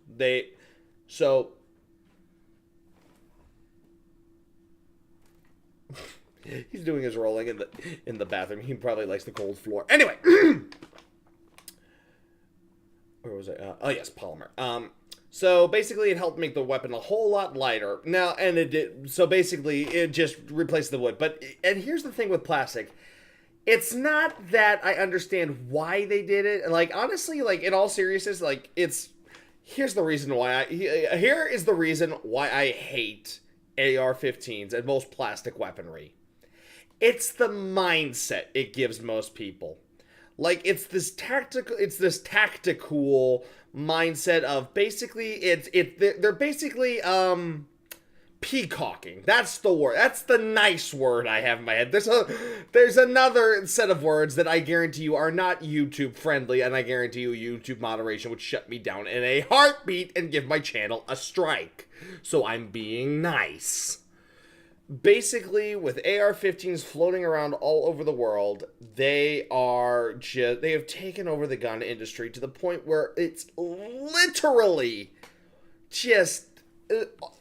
A: He's doing his rolling in the bathroom. He probably likes the cold floor. Anyway, where was I? Oh yes, polymer. So basically, it helped make the weapon a whole lot lighter. Now, and it did. So basically, it just replaced the wood. And here's the thing with plastic. It's not that I understand why they did it. Like, honestly, like, in all seriousness, like, here's the reason why here is the reason why I hate AR-15s and most plastic weaponry. It's the mindset it gives most people. Like, it's this tactical mindset of basically, they're basically, peacocking. That's the word. That's the nice word I have in my head. There's another set of words that I guarantee you are not YouTube friendly, and I guarantee you YouTube moderation would shut me down in a heartbeat and give my channel a strike. So I'm being nice. Basically, with AR-15s floating around all over the world, they have taken over the gun industry to the point where it's literally just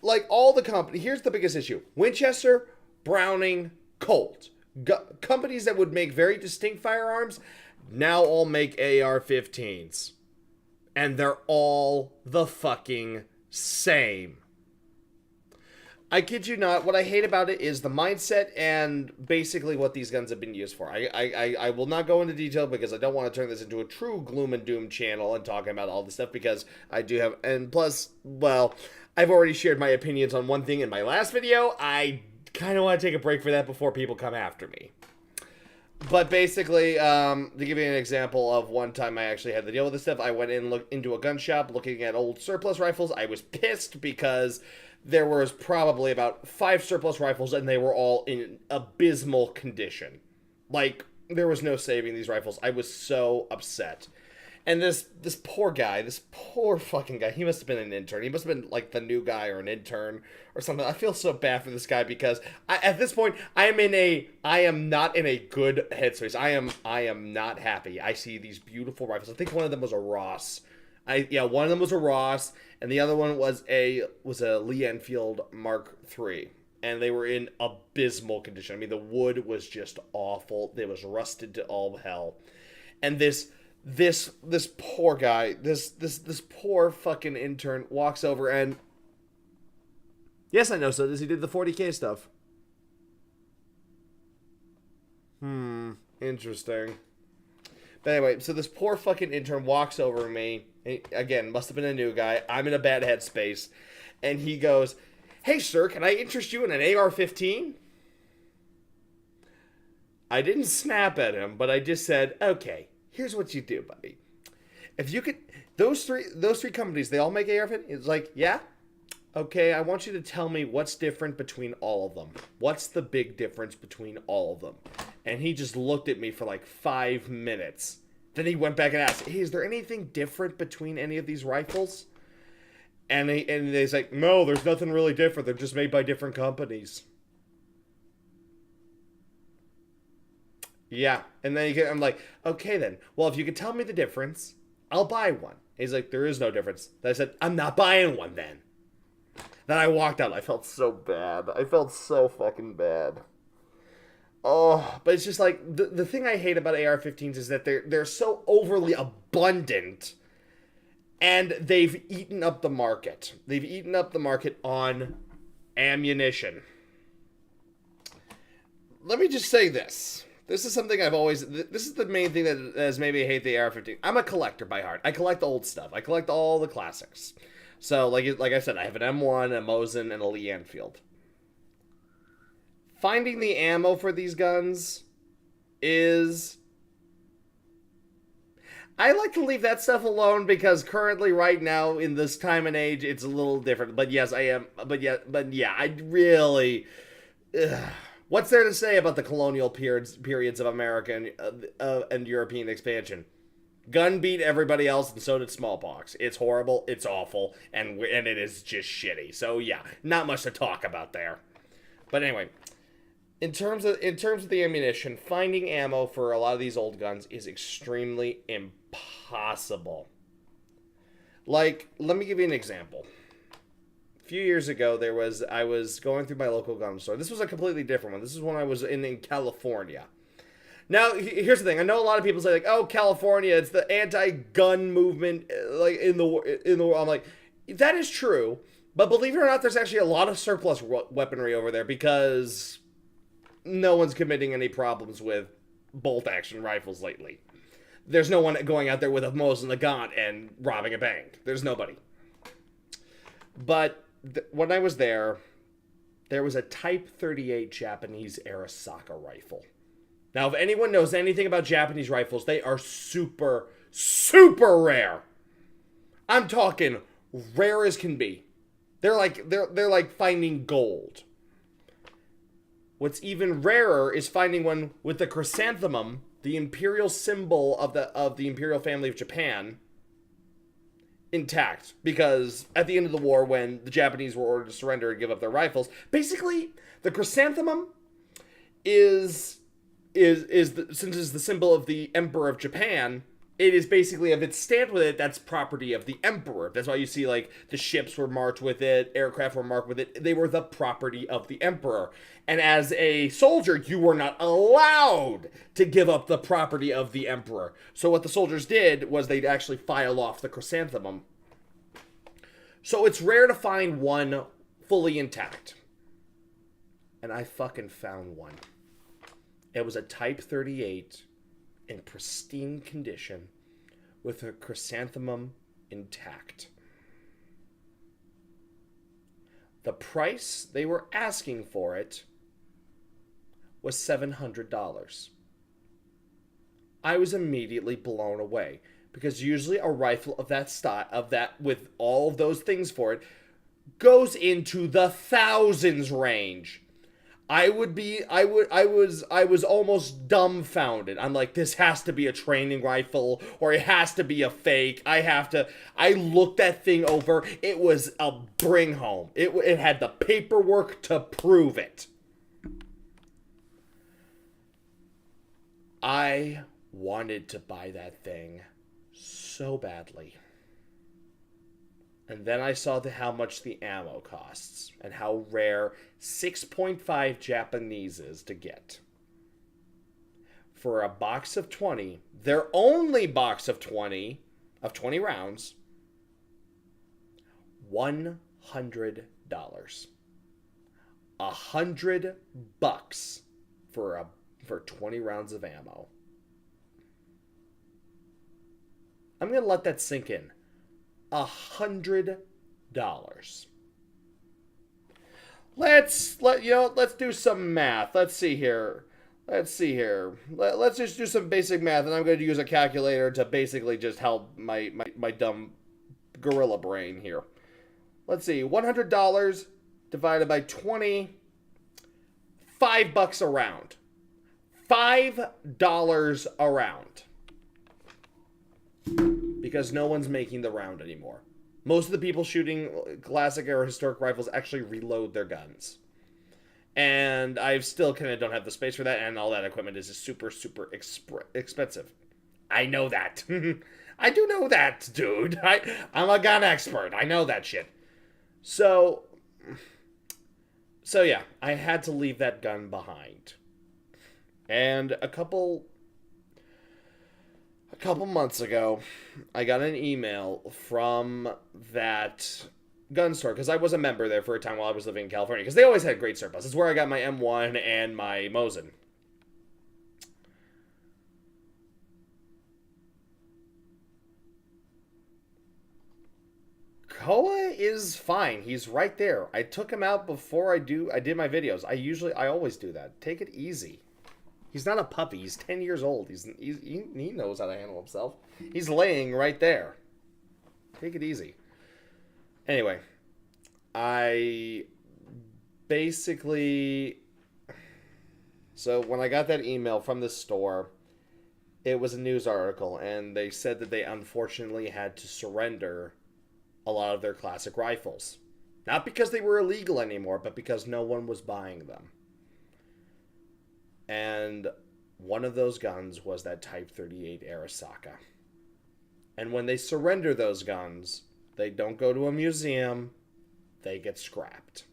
A: like all the company. Here's the biggest issue: Winchester, Browning, Colt. Companies that would make very distinct firearms now all make AR-15s. And they're all the fucking same. I kid you not, what I hate about it is the mindset and basically what these guns have been used for. I will not go into detail because I don't want to turn this into a true gloom and doom channel and talking about all this stuff, because I do have, and plus, well, I've already shared my opinions on one thing in my last video. I kind of want to take a break for that before people come after me. But basically, to give you an example of one time I actually had to deal with this stuff, I went into a gun shop looking at old surplus rifles. I was pissed because there was probably about 5 surplus rifles, and they were all in abysmal condition. Like, there was no saving these rifles. I was so upset. And this poor guy, this poor fucking guy, he must have been an intern. He must have been, like, the new guy or an intern or something. I feel so bad for this guy because at this point, I am not in a good headspace. I am not happy. I see these beautiful rifles. I think one of them was a Ross. One of them was a Ross, and the other one was a Lee Enfield Mark III, and they were in abysmal condition. I mean, the wood was just awful. It was rusted to all hell, and this poor guy, this poor fucking intern walks over and, yes, I know, so does he did the 40K stuff? Interesting. But anyway, so this poor fucking intern walks over to me. Again, must have been a new guy. I'm in a bad headspace. And he goes, "Hey, sir, can I interest you in an AR-15? I didn't snap at him, but I just said, "Okay, here's what you do, buddy. If you could, those three companies, they all make AR-15? It's like, yeah? Okay, I want you to tell me what's different between all of them. What's the big difference between all of them?" And he just looked at me for like 5 minutes. Then he went back and asked, "Hey, is there anything different between any of these rifles?" And he's like, "No, there's nothing really different. They're just made by different companies." Yeah. And then I'm like, "Okay then. Well, if you could tell me the difference, I'll buy one." He's like, "There is no difference." Then I said, "I'm not buying one then." Then I walked out. I felt so bad. I felt so fucking bad. Oh, but it's just like, the thing I hate about AR-15s is that they're so overly abundant, and they've eaten up the market. They've eaten up the market on ammunition. Let me just say this. This is something this is the main thing that has made me hate the AR-15. I'm a collector by heart. I collect old stuff. I collect all the classics. So, like I said, I have an M1, a Mosin, and a Lee Enfield. Finding the ammo for these guns is... I like to leave that stuff alone because currently, right now, in this time and age, it's a little different. But yes, I am. But yeah, I really. What's there to say about the colonial periods of American and European expansion? Gun beat everybody else, and so did smallpox. It's horrible. It's awful, and it is just shitty. So yeah, not much to talk about there. But anyway. In terms of the ammunition, finding ammo for a lot of these old guns is extremely impossible. Like, let me give you an example. A few years ago, I was going through my local gun store. This was a completely different one. This is when I was in California. Now, here's the thing. I know a lot of people say, like, oh, California, it's the anti-gun movement, like, in the world. I'm like, that is true. But believe it or not, there's actually a lot of surplus weaponry over there because no one's committing any problems with bolt-action rifles lately. There's no one going out there with a Mosin Nagant and robbing a bank. There's nobody. But when I was there was a Type 38 Japanese Arisaka rifle. Now, if anyone knows anything about Japanese rifles, they are super, super rare. I'm talking rare as can be. They're like finding gold. What's even rarer is finding one with the chrysanthemum, the imperial symbol of the imperial family of Japan, intact. Because at the end of the war, when the Japanese were ordered to surrender and give up their rifles, basically the chrysanthemum since it's the symbol of the Emperor of Japan, it is basically, if it's stamped with it, that's property of the Emperor. That's why you see, like, the ships were marked with it, aircraft were marked with it. They were the property of the Emperor. And as a soldier, you were not allowed to give up the property of the Emperor. So what the soldiers did was they'd actually file off the chrysanthemum. So it's rare to find one fully intact. And I fucking found one. It was a Type 38 in pristine condition with a chrysanthemum intact. The price they were asking for it was $700. I was immediately blown away because usually a rifle of that with all of those things for it goes into the thousands range. I was almost dumbfounded. I'm like, this has to be a training rifle, or it has to be a fake. I looked that thing over. It was a bring home. It had the paperwork to prove it. I wanted to buy that thing so badly. And then I saw how much the ammo costs and how rare 6.5 Japanese is to get. For a box of 20, their only box of 20 rounds, $100. $100 for 20 rounds of ammo. I'm going to let that sink in. $100. Let's do some math. Let's see here. Let's just do some basic math, and I'm going to use a calculator to basically just help my dumb gorilla brain here. Let's see. $100 divided by 20. $5 a round. $5 a round. Because no one's making the round anymore. Most of the people shooting classic or historic rifles actually reload their guns. And I still kind of don't have the space for that, and all that equipment is just super, super expensive. I know that. I do know that, dude. I'm a gun expert. I know that shit. So yeah, I had to leave that gun behind. And a couple months ago, I got an email from that gun store, because I was a member there for a time while I was living in California, because they always had great surplus. It's where I got my M1 and my Mosin. Koa is fine. He's right there. I took him out before I did my videos. I always do that. Take it easy. He's not a puppy. He's 10 years old. He knows how to handle himself. He's laying right there. Take it easy. Anyway, I basically... So when I got that email from the store, it was a news article, and they said that they unfortunately had to surrender a lot of their classic rifles. Not because they were illegal anymore, but because no one was buying them. And one of those guns was that Type 38 Arisaka. And when they surrender those guns, they don't go to a museum, they get scrapped.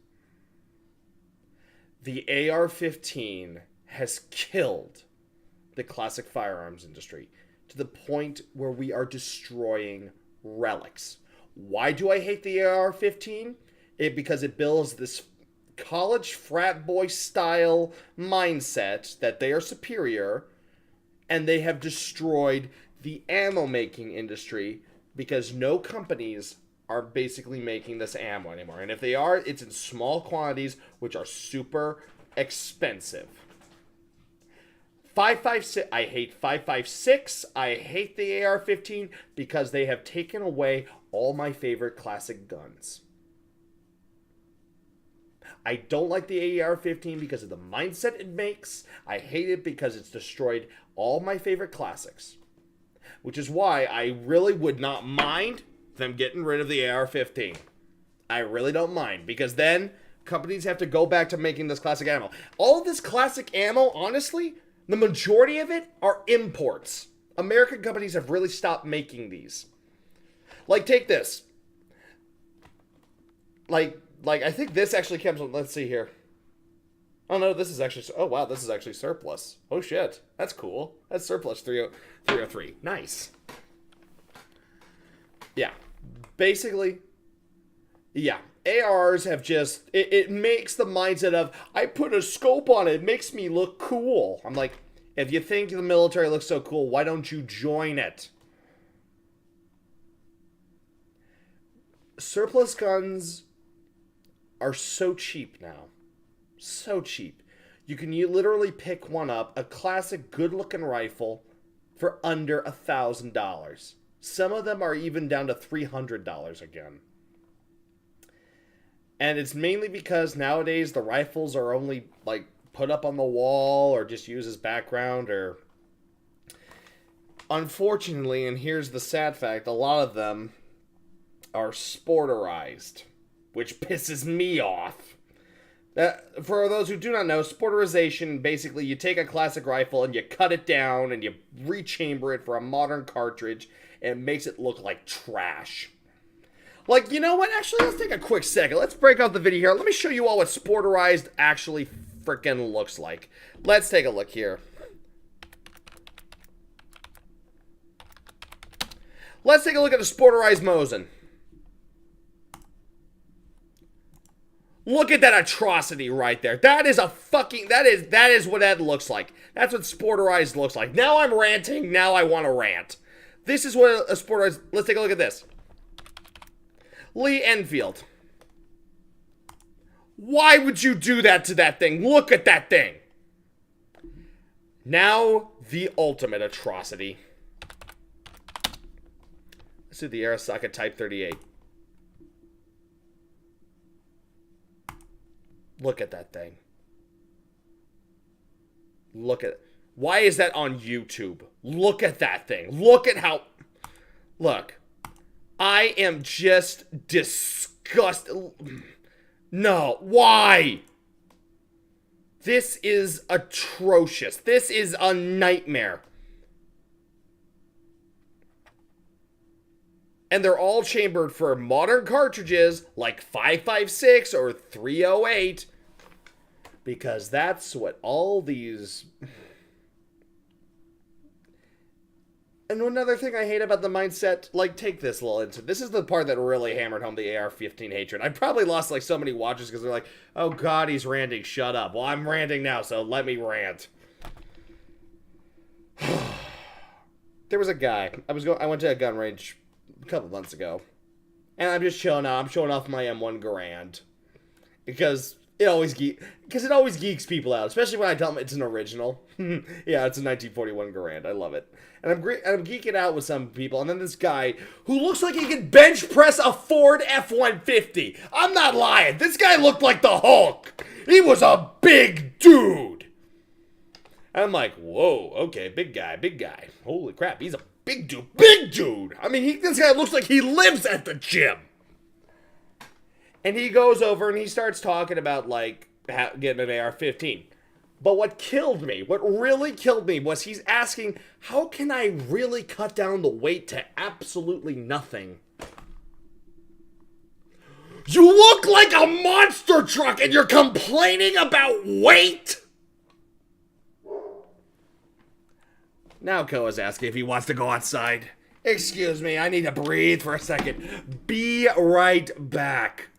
A: The AR-15 has killed the classic firearms industry to the point where we are destroying relics. Why do I hate the AR-15? Because it builds this college frat boy style mindset that they are superior, and they have destroyed the ammo making industry because no companies are basically making this ammo anymore. And if they are, it's in small quantities, which are super expensive. 5.56, I hate 5.56, I hate the AR-15 because they have taken away all my favorite classic guns. I don't like the AR-15 because of the mindset it makes. I hate it because it's destroyed all my favorite classics. Which is why I really would not mind them getting rid of the AR-15. I really don't mind, because then companies have to go back to making this classic ammo. All of this classic ammo, honestly, the majority of it are imports. American companies have really stopped making these. Like, take this. Like I think this actually comes from, let's see here. Oh no, this is actually, oh wow, this is actually surplus. Oh shit, that's cool. That's surplus 303. Nice. Yeah, basically, yeah. ARs have just, it makes the mindset of, I put a scope on it, it makes me look cool. I'm like, if you think the military looks so cool, why don't you join it? Surplus guns are so cheap now. So cheap. You can literally pick one up, a classic good-looking rifle, for under $1,000. Some of them are even down to $300 again. And it's mainly because nowadays the rifles are only, like, put up on the wall or just used as background, or... Unfortunately, and here's the sad fact, a lot of them are sporterized, which pisses me off. For those who do not know, sporterization, basically you take a classic rifle and you cut it down and you rechamber it for a modern cartridge, and it makes it look like trash. Like, you know what? Actually, let's take a quick second. Let's break out the video here. Let me show you all what sporterized actually freaking looks like. Let's take a look here. Let's take a look at the sporterized Mosin. Look at that atrocity right there. That is a fucking, that is what that looks like. That's what sporterized looks like. Now I'm ranting. Now I want to rant. This is what a sporterized, let's take a look at this. Lee Enfield. Why would you do that to that thing? Look at that thing. Now, the ultimate atrocity. Let's do the Arisaka Type 38. Look at that thing. Look at... Why is that on YouTube? Look at that thing. Look at how... Look. I am just disgusted. No. Why? This is atrocious. This is a nightmare. And they're all chambered for modern cartridges like 5.56 or 308. Because that's what all these... And another thing I hate about the mindset, like, take this little into... This is the part that really hammered home the AR-15 hatred. I probably lost, like, so many watchers because they're like, oh god, he's ranting, shut up. Well, I'm ranting now, so let me rant. There was a guy. I went to a gun range a couple months ago. And I'm just chilling out. I'm showing off my M1 Garand. Because It always geeks people out, especially when I tell them it's an original. Yeah, it's a 1941 Garand. I love it. And I'm geeking out with some people, and then this guy who looks like he can bench press a Ford F-150. I'm not lying. This guy looked like the Hulk. He was a big dude. I'm like, whoa, okay, big guy. Holy crap, he's a big dude. I mean, this guy looks like he lives at the gym. And he goes over and he starts talking about, like, getting an AR-15. But what really killed me, was he's asking, how can I really cut down the weight to absolutely nothing? You look like a monster truck and you're complaining about weight? Now Koa's asking if he wants to go outside. Excuse me, I need to breathe for a second. Be right back.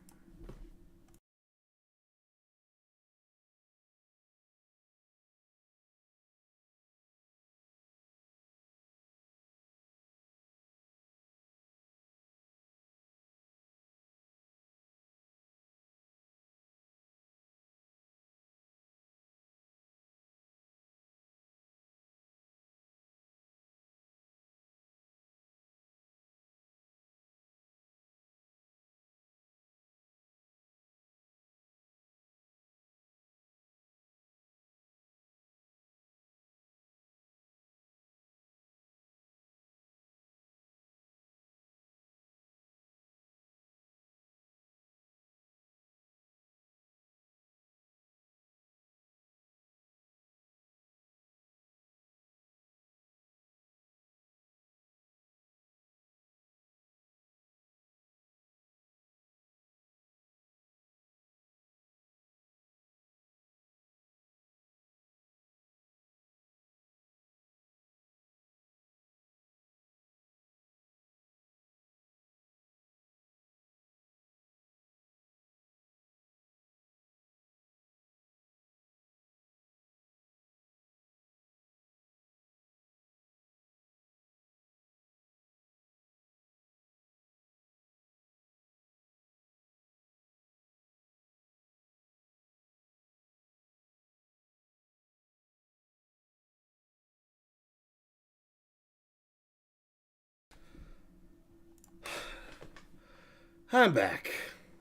A: I'm back.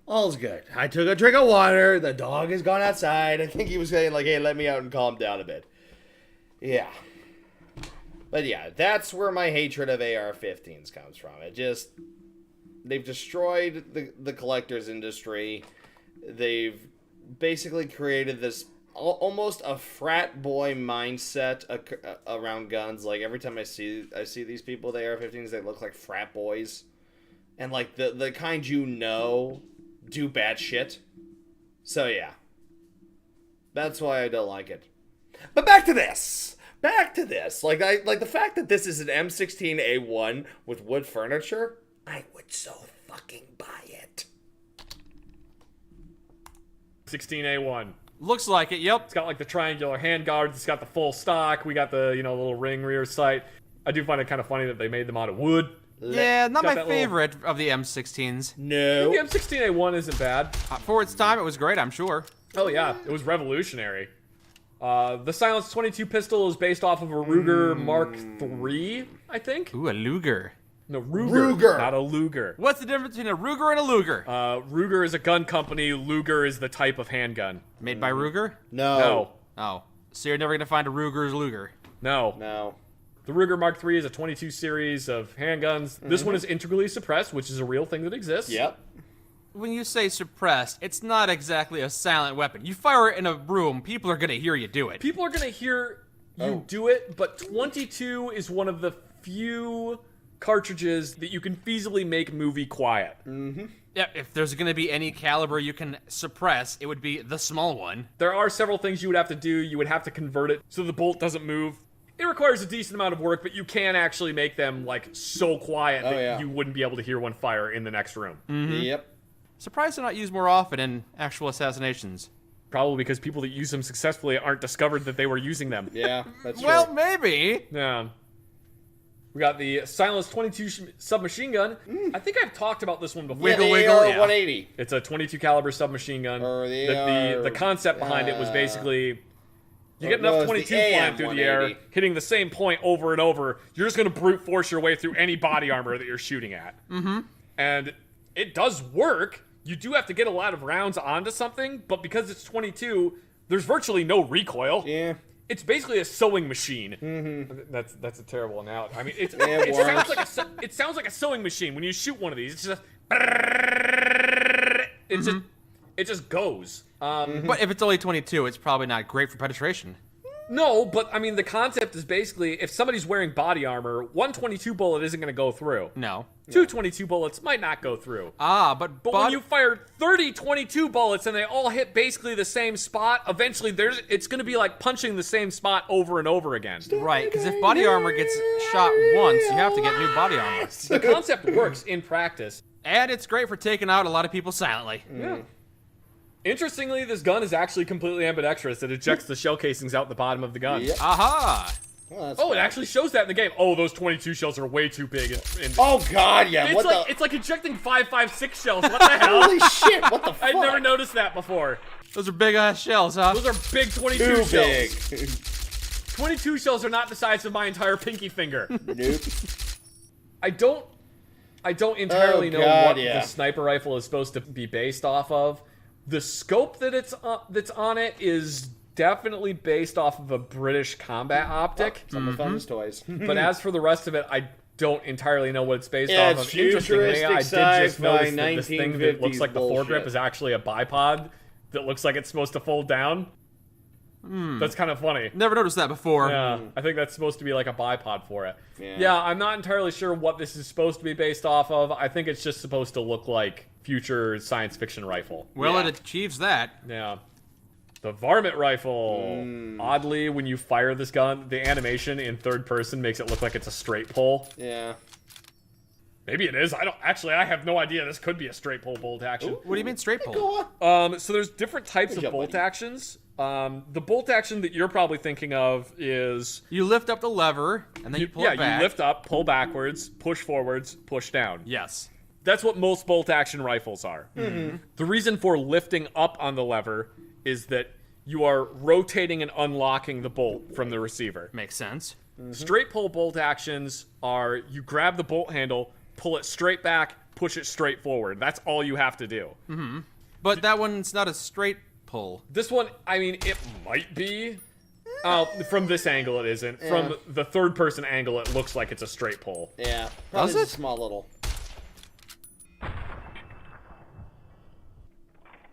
A: All's good. I took a drink of water. The dog has gone outside. I think he was saying, like, hey, let me out and calm down a bit. Yeah. But yeah, that's where my hatred of AR-15s comes from. They've destroyed the collector's industry. They've basically created this almost a frat boy mindset around guns. Like, every time I see these people with AR-15s, they look like frat boys. And, like, the kind do bad shit. So, yeah. That's why I don't like it. But back to this. Like the fact that this is an M16A1 with wood furniture, I would so fucking buy it.
C: 16A1.
B: Looks like it, yep.
C: It's got, like, the triangular handguards. It's got the full stock. We got the, little ring rear sight. I do find it kind of funny that they made them out of wood.
B: Yeah, not my favorite of the M16s.
A: No.
C: The M16A1 isn't bad.
B: For its time, it was great, I'm sure.
C: Oh, yeah. It was revolutionary. The Silence 22 pistol is based off of a Ruger Mark III, I think.
B: Ooh, a Luger.
C: No, Ruger. Not a Luger.
B: What's the difference between a Ruger and a Luger?
C: Ruger is a gun company. Luger is the type of handgun.
B: Made by Ruger?
C: No.
B: Oh. So you're never going to find a Ruger's Luger?
C: No. The Ruger Mark III is a 22 series of handguns. This one is integrally suppressed, which is a real thing that exists.
A: Yep.
B: When you say suppressed, it's not exactly a silent weapon. You fire it in a room, people are going to hear you do it.
C: People are going to hear you do it, but 22 is one of the few cartridges that you can feasibly make movie quiet.
A: Mm-hmm.
B: Yeah, if there's going to be any caliber you can suppress, it would be the small one.
C: There are several things you would have to do. You would have to convert it so the bolt doesn't move. It requires a decent amount of work, but you can actually make them, like, so quiet that you wouldn't be able to hear one fire in the next room.
B: Mm-hmm.
A: Yep.
B: Surprised they're not used more often in actual assassinations.
C: Probably because people that use them successfully aren't discovered that they were using them.
A: Yeah, that's true.
B: Well, maybe.
C: Yeah. We got the Silence 22 submachine gun. I think I've talked about this one before.
B: Wiggle,
A: the
B: wiggle,
A: AR
B: yeah.
A: 180.
C: It's a 22 caliber submachine gun.
A: Or the
C: The
A: AR,
C: concept behind it was basically you get
A: no,
C: enough
A: it's
C: 22
A: the
C: flying
A: AM
C: through the air,
A: 180.
C: hitting the same point over and over. You're just going to brute force your way through any body armor that you're shooting at. And it does work. You do have to get a lot of rounds onto something, but because it's 22, there's virtually no recoil.
A: Yeah.
C: It's basically a sewing machine. That's a terrible analogy. I mean, it
A: works.
C: sounds like a sewing machine when you shoot one of these. It's just it just goes.
B: But if it's only 22, it's probably not great for penetration.
C: No, but I mean the concept is basically if somebody's wearing body armor, one 22 bullet isn't going to go through.
B: No.
C: Two 22 bullets might not go through.
B: But
C: When you fire 30 22 bullets and they all hit basically the same spot, eventually it's going to be like punching the same spot over and over again.
B: Right, because if body armor gets shot once, you have to get new body armor.
C: The concept works in practice.
B: And it's great for taking out a lot of people silently.
C: Yeah. Interestingly, this gun is actually completely ambidextrous. It ejects the shell casings out the bottom of the gun.
A: Yep.
B: Aha!
A: Well, that's
C: Oh, it
A: fine.
C: actually shows that in the game. Oh, those 22 shells are way too big.
A: Oh god, yeah.
C: It's
A: What
C: like
A: the?
C: it's like ejecting 5.56 shells. What the hell?
A: Holy shit! What the fuck?
C: I'd never noticed that before.
B: Those are big ass shells, huh?
C: Those are big 22
A: Too
C: shells.
A: big.
C: 22 shells are not the size of my entire pinky finger.
A: Nope.
C: I don't entirely know
A: God,
C: what
A: yeah.
C: the sniper rifle is supposed to be based off of. The scope that that's on it is definitely based off of a British combat optic.
A: Some of Fun's toys.
C: But as for the rest of it, I don't entirely know what it's based
A: Yeah,
C: off
A: it's
C: of. Interestingly, I did just
A: futuristic
C: notice that this thing that looks
A: 1950s
C: like the
A: bullshit.
C: foregrip is actually a bipod that looks like it's supposed to fold down. That's kind of funny.
B: Never noticed that before.
C: Yeah, I think that's supposed to be like a bipod for it.
A: Yeah.
C: Yeah, I'm not entirely sure what this is supposed to be based off of. I think it's just supposed to look like future science fiction rifle.
B: Well,
A: Yeah.
B: it achieves that.
C: Yeah. The varmint rifle. Oddly, when you fire this gun, the animation in third person makes it look like it's a straight pull.
A: Yeah.
C: Maybe it is. I have no idea. This could be a straight pull bolt action.
B: What do you mean straight pull?
A: Go on.
C: So there's different types
A: Good
C: of
A: job,
C: bolt
A: buddy.
C: actions. The bolt action that you're probably thinking of is
B: You lift up the lever, and then you pull it back.
C: you lift up, pull backwards, push forwards, push down.
B: Yes.
C: That's what most bolt action rifles are. The reason for lifting up on the lever is that you are rotating and unlocking the bolt from the receiver.
B: Makes sense.
C: Straight pull bolt actions are you grab the bolt handle, pull it straight back, push it straight forward. That's all you have to do.
B: But that one's not a straight pull.
C: This one, I mean, it might be. From this angle, it isn't.
A: Yeah.
C: From the third person angle, it looks like it's a straight pull.
A: Yeah. Probably
B: Does
A: just
B: it?
A: a small little.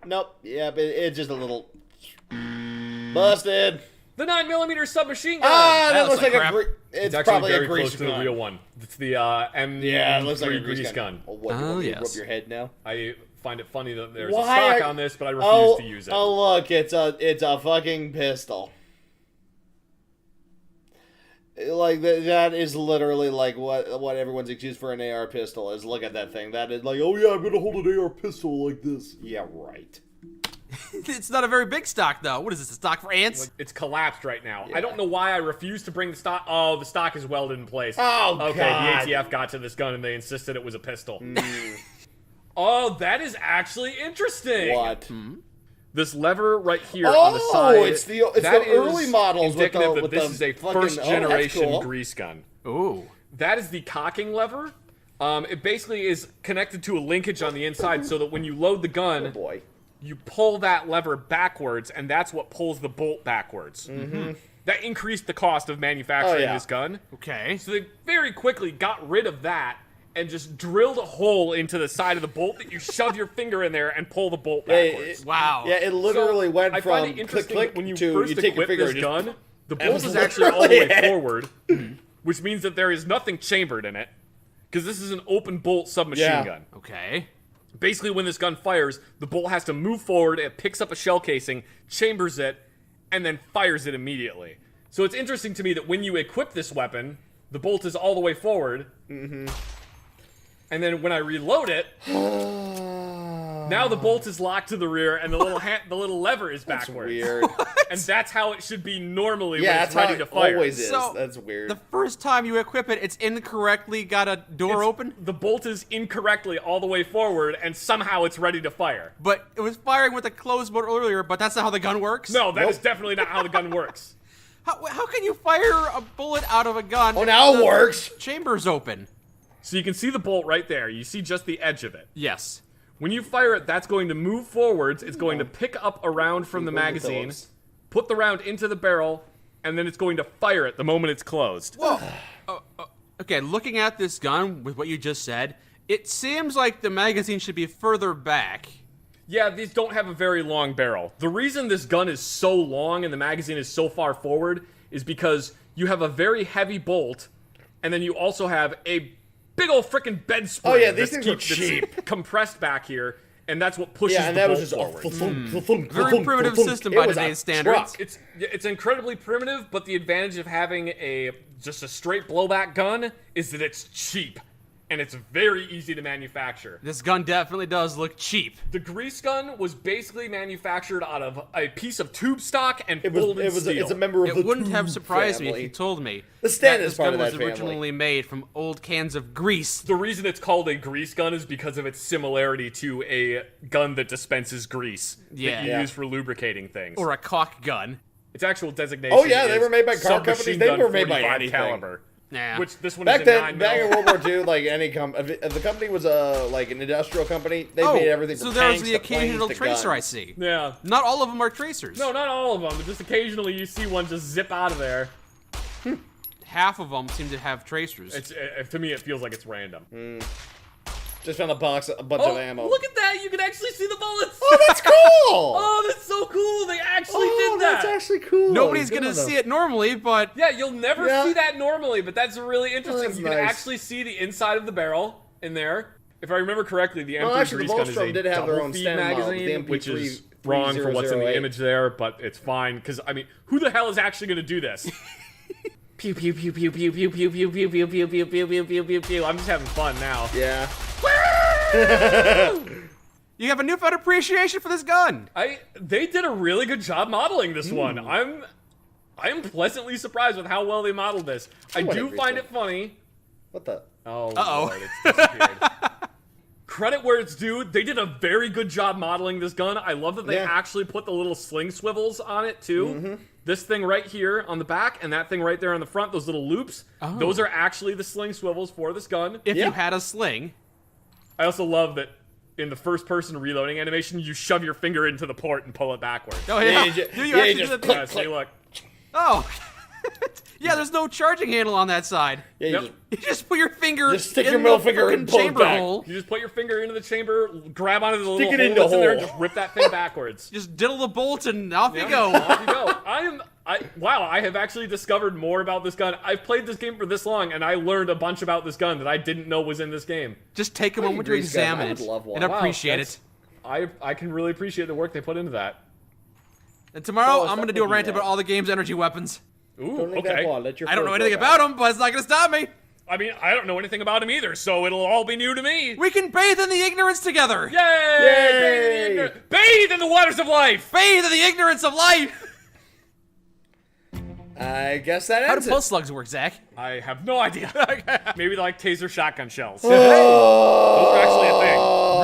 A: Nope. Yeah, but it's just a little. Busted.
C: The 9mm submachine gun.
A: Ah, that looks
B: looks
A: like
B: like
A: a. It's
C: It's actually
A: probably
C: very
A: a grease
C: close to
A: gun.
C: the real one. It's the M3
A: Yeah, it looks like a
C: grease gun.
A: Oh, what, you
B: Oh,
A: want me to
B: yes.
A: rub your head now?
C: I find it funny that there's
A: Why
C: a stock
A: are-
C: on this, but I refuse to use it.
A: Oh, look, it's a fucking pistol. Like that is literally like what everyone's excuse for an AR pistol is. Look at that thing. That is like, oh yeah, I'm gonna hold an AR pistol like this. Yeah, right.
B: It's not a very big stock, though. What is this, a stock for ants?
C: It's collapsed right now.
A: Yeah.
C: I don't know why I refuse to bring the stock. Oh, the stock is welded in place.
A: Oh,
C: okay.
A: God.
C: The ATF got to this gun and they insisted it was a pistol. Oh, that is actually interesting.
A: What?
C: This lever right here on the side.
A: it's the
C: that
A: early
C: is
A: models with
C: indicative
A: the
C: that
A: with
C: this
A: the
C: is a
A: fucking,
C: first
A: that's
C: generation
A: cool.
C: grease gun.
B: Ooh.
C: That is the cocking lever. It basically is connected to a linkage on the inside so that when you load the gun,
A: Oh boy.
C: you pull that lever backwards, and that's what pulls the bolt backwards. That increased the cost of manufacturing
A: Oh, yeah.
C: this gun.
B: Okay.
C: So they very quickly got rid of that and just drilled a hole into the side of the bolt that you shove your finger in there and pull the bolt backwards.
B: Wow.
A: Yeah, it literally
C: So,
A: went
C: I
A: from
C: find it
A: click
C: interesting
A: click
C: that when you
A: to
C: first
A: you take your
C: equip
A: finger
C: this
A: and just
C: gun, the bolt is
A: was
C: actually all the way
A: literally it.
C: forward, which means that there is nothing chambered in it, because this is an open bolt submachine
A: Yeah.
C: gun.
B: Okay.
C: Basically, when this gun fires, the bolt has to move forward, it picks up a shell casing, chambers it, and then fires it immediately. So it's interesting to me that when you equip this weapon, the bolt is all the way forward, and then when I reload it, Now the bolt is locked to the rear, and the little lever is
A: That's
C: backwards.
A: weird.
C: And that's how it should be normally
A: Yeah,
C: when
A: that's
C: it's ready
A: how
C: to
A: it
C: fire.
A: always is.
B: So,
A: That's weird.
B: The first time you equip it, it's incorrectly got a door open,
C: The bolt is incorrectly all the way forward, and somehow it's ready to fire.
B: but it was firing with a closed bolt earlier, but that's not how the gun works?
C: No, that is definitely not how the gun works.
B: How can you fire a bullet out of a gun?
A: Oh, now it
B: The
A: works.
B: Chamber's open.
C: So you can see the bolt right there. You see just the edge of it.
B: Yes.
C: When you fire it, that's going to move forwards. It's going to pick up a round from the magazine,
A: Phillips.
C: put the round into the barrel, and then it's going to fire it the moment it's closed.
B: Okay, looking at this gun with what you just said, it seems like the magazine should be further back.
C: Yeah, these don't have a very long barrel. The reason this gun is so long and the magazine is so far forward is because you have a very heavy bolt, and then you also have a big old frickin' bed spring.
A: Oh, yeah, these
C: that's
A: things are
C: that's
A: cheap.
C: compressed back here, and that's what pushes
A: Yeah, and
C: the
A: that
C: bolt
A: was just
C: forward.
B: Very primitive system by today's standards.
C: It's incredibly primitive, but the advantage of having just a straight blowback gun is that it's cheap, and it's very easy to manufacture.
B: This gun definitely does look cheap.
C: The grease gun was basically manufactured out of a piece of tube stock and
A: It was.
C: folded
A: It was.
C: steel.
A: It's a member of the
B: It wouldn't have
A: Tube
B: surprised me if
A: family.
B: you told me
A: The stand
B: that
A: is
B: this
A: part
B: gun
A: of
B: was
A: that family.
B: originally made from old cans of grease.
C: The reason it's called a grease gun is because of its similarity to a gun that dispenses grease
B: Yeah.
C: that you
A: Yeah.
C: use for lubricating things.
B: Or a caulk gun.
C: Its actual designation
A: Oh, yeah, they
C: is
A: were made by car companies.
C: submachine
A: They
C: gun
A: were made by
C: 45
A: anything.
C: caliber.
B: Nah.
C: Which this one
A: Back
C: is a
A: then,
C: 9
A: back
C: mil.
A: in World War II, like any if the company was like an industrial company, they made everything from
B: so there's
A: tanks
B: the
A: to planes
B: occasional
A: to
B: tracer
A: guns.
B: I see.
C: Yeah.
B: Not all of them are tracers.
C: No, not all of them. But just occasionally you see one just zip out of there.
B: Half of them seem to have tracers.
C: To me, it feels like it's random.
A: Just found a bunch of ammo.
C: Look at that! You can actually see the bullets.
A: Oh, that's cool!
C: Oh, that's so cool! They actually
A: Oh,
C: did that.
A: that's actually cool.
B: Nobody's
A: Good
B: gonna
A: on them.
B: see it normally, but
C: Yeah, you'll never
A: Yeah.
C: see that normally, but that's really interesting.
A: that's
C: You can
A: nice.
C: actually see the inside of the barrel in there. If I remember correctly, the M3
A: actually, the
C: grease gun is
A: Volstrom
C: a
A: did have their own
C: double-feed
A: stem model, the
C: magazine,
A: MP3
C: which is wrong for what's in the
A: 3008.
C: image there, but it's fine because I mean, who the hell is actually going to do this? Pew pew pew pew pew pew pew pew pew pew pew pew pew pew pew pew pew. I'm just having fun now.
A: Yeah.
B: you have a newfound appreciation for this gun.
C: They did a really good job modeling this one. I'm pleasantly surprised with how well they modeled this. I
A: What a
C: do
A: grease
C: find
A: gun.
C: it funny.
A: What the?
C: Oh,
B: Uh-oh.
C: Lord, it's disappeared. Credit where it's due. They did a very good job modeling this gun. I love that they
A: Yeah.
C: actually put the little sling swivels on it, too. This thing right here on the back and that thing right there on the front, those little loops, those are actually the sling swivels for this gun.
B: If
A: Yeah.
B: you had a sling.
C: I also love that in the first-person reloading animation, you shove your finger into the port and pull it backwards.
B: Oh yeah.
A: you ju-
B: Do you
A: yeah, you
B: actually
A: just
B: do that?
A: click,
C: Yeah, see, look.
B: Oh. yeah, there's no charging handle on that side.
A: Yeah, you
C: Yep.
A: just
B: You just put your finger
A: Just stick
B: in
A: your middle
B: the
A: finger and
B: frickin'
A: pull it
B: chamber
A: back.
B: hole.
C: You just put your finger into the chamber, grab onto the little
A: Stick it
C: hole
A: in the
C: that's in there, and
A: hole.
C: just rip that thing backwards.
B: Just diddle the bolt and off you
C: Yeah,
B: go.
C: Off you go. Wow, I have actually discovered more about this gun. I've played this game for this long, and I learned a bunch about this gun that I didn't know was in this game.
B: Just take a
A: Like a
B: moment to
A: grease gun.
B: examine
A: I would
B: it
A: love one.
B: and
A: Wow,
B: appreciate
C: that's-
B: it.
C: I can really appreciate the work they put into that.
B: And tomorrow,
A: Oh,
B: I'm going to do a
A: stop
B: rant
A: looking
B: about
A: at
B: all the game's energy weapons.
C: Ooh,
A: don't make that
C: okay.
A: ball. Let your
B: I don't know
A: foot
B: anything
A: go back.
B: about them, but it's not going to stop me.
C: I mean, I don't know anything about him either, so it'll all be new to me.
B: We can bathe in the ignorance together.
C: Yay! Bathe in the waters of life!
B: Bathe in the ignorance of life.
A: I guess that
B: How
A: ends
B: do
A: it.
B: pulse slugs work, Zach?
C: I have no idea. Maybe they're like taser shotgun shells.
A: Oh,
C: Those are actually a thing.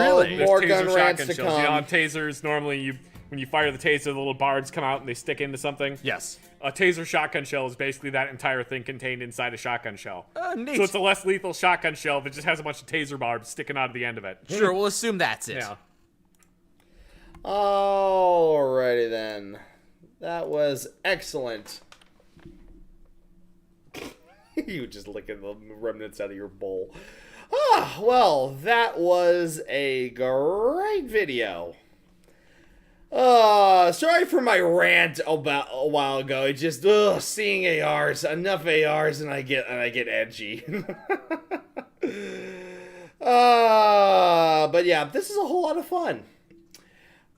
B: Really?
C: There's
A: more
C: taser
A: gun rants
C: shotgun
A: to
C: shells. You know,
A: come.
C: on tasers, normally when you fire the taser, the little barbs come out and they stick into something.
B: Yes.
C: A taser shotgun shell is basically that entire thing contained inside a shotgun shell.
B: Neat.
C: So it's a less lethal shotgun shell that just has a bunch of taser barbs sticking out of the end of it.
B: Sure, we'll assume that's it.
C: Yeah.
A: Alrighty then. That was excellent. You just licking the remnants out of your bowl. Ah, well, that was a great video. Sorry for my rant about a while ago. It's just seeing ARs, enough ARs, and I get edgy. But yeah, this is a whole lot of fun.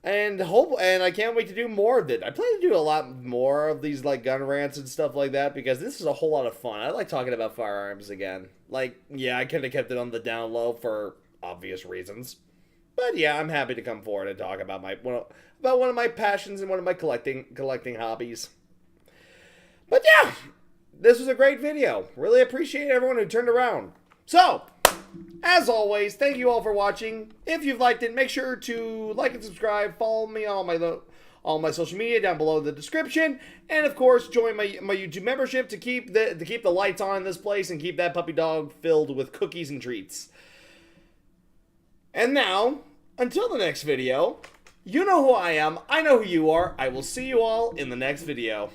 A: And I can't wait to do more of it. I plan to do a lot more of these like gun rants and stuff like that because this is a whole lot of fun. I like talking about firearms again. Like, yeah, I could have kept it on the down low for obvious reasons. But yeah, I'm happy to come forward and talk about one of my passions and one of my collecting hobbies. But yeah, this was a great video. Really appreciate everyone who turned around. So, as always, thank you all for watching. If you've liked it, make sure to like and subscribe. Follow me on all my social media down below in the description, and of course, join my YouTube membership to keep the lights on in this place and keep that puppy dog filled with cookies and treats. And now, until the next video, you know who I am. I know who you are. I will see you all in the next video.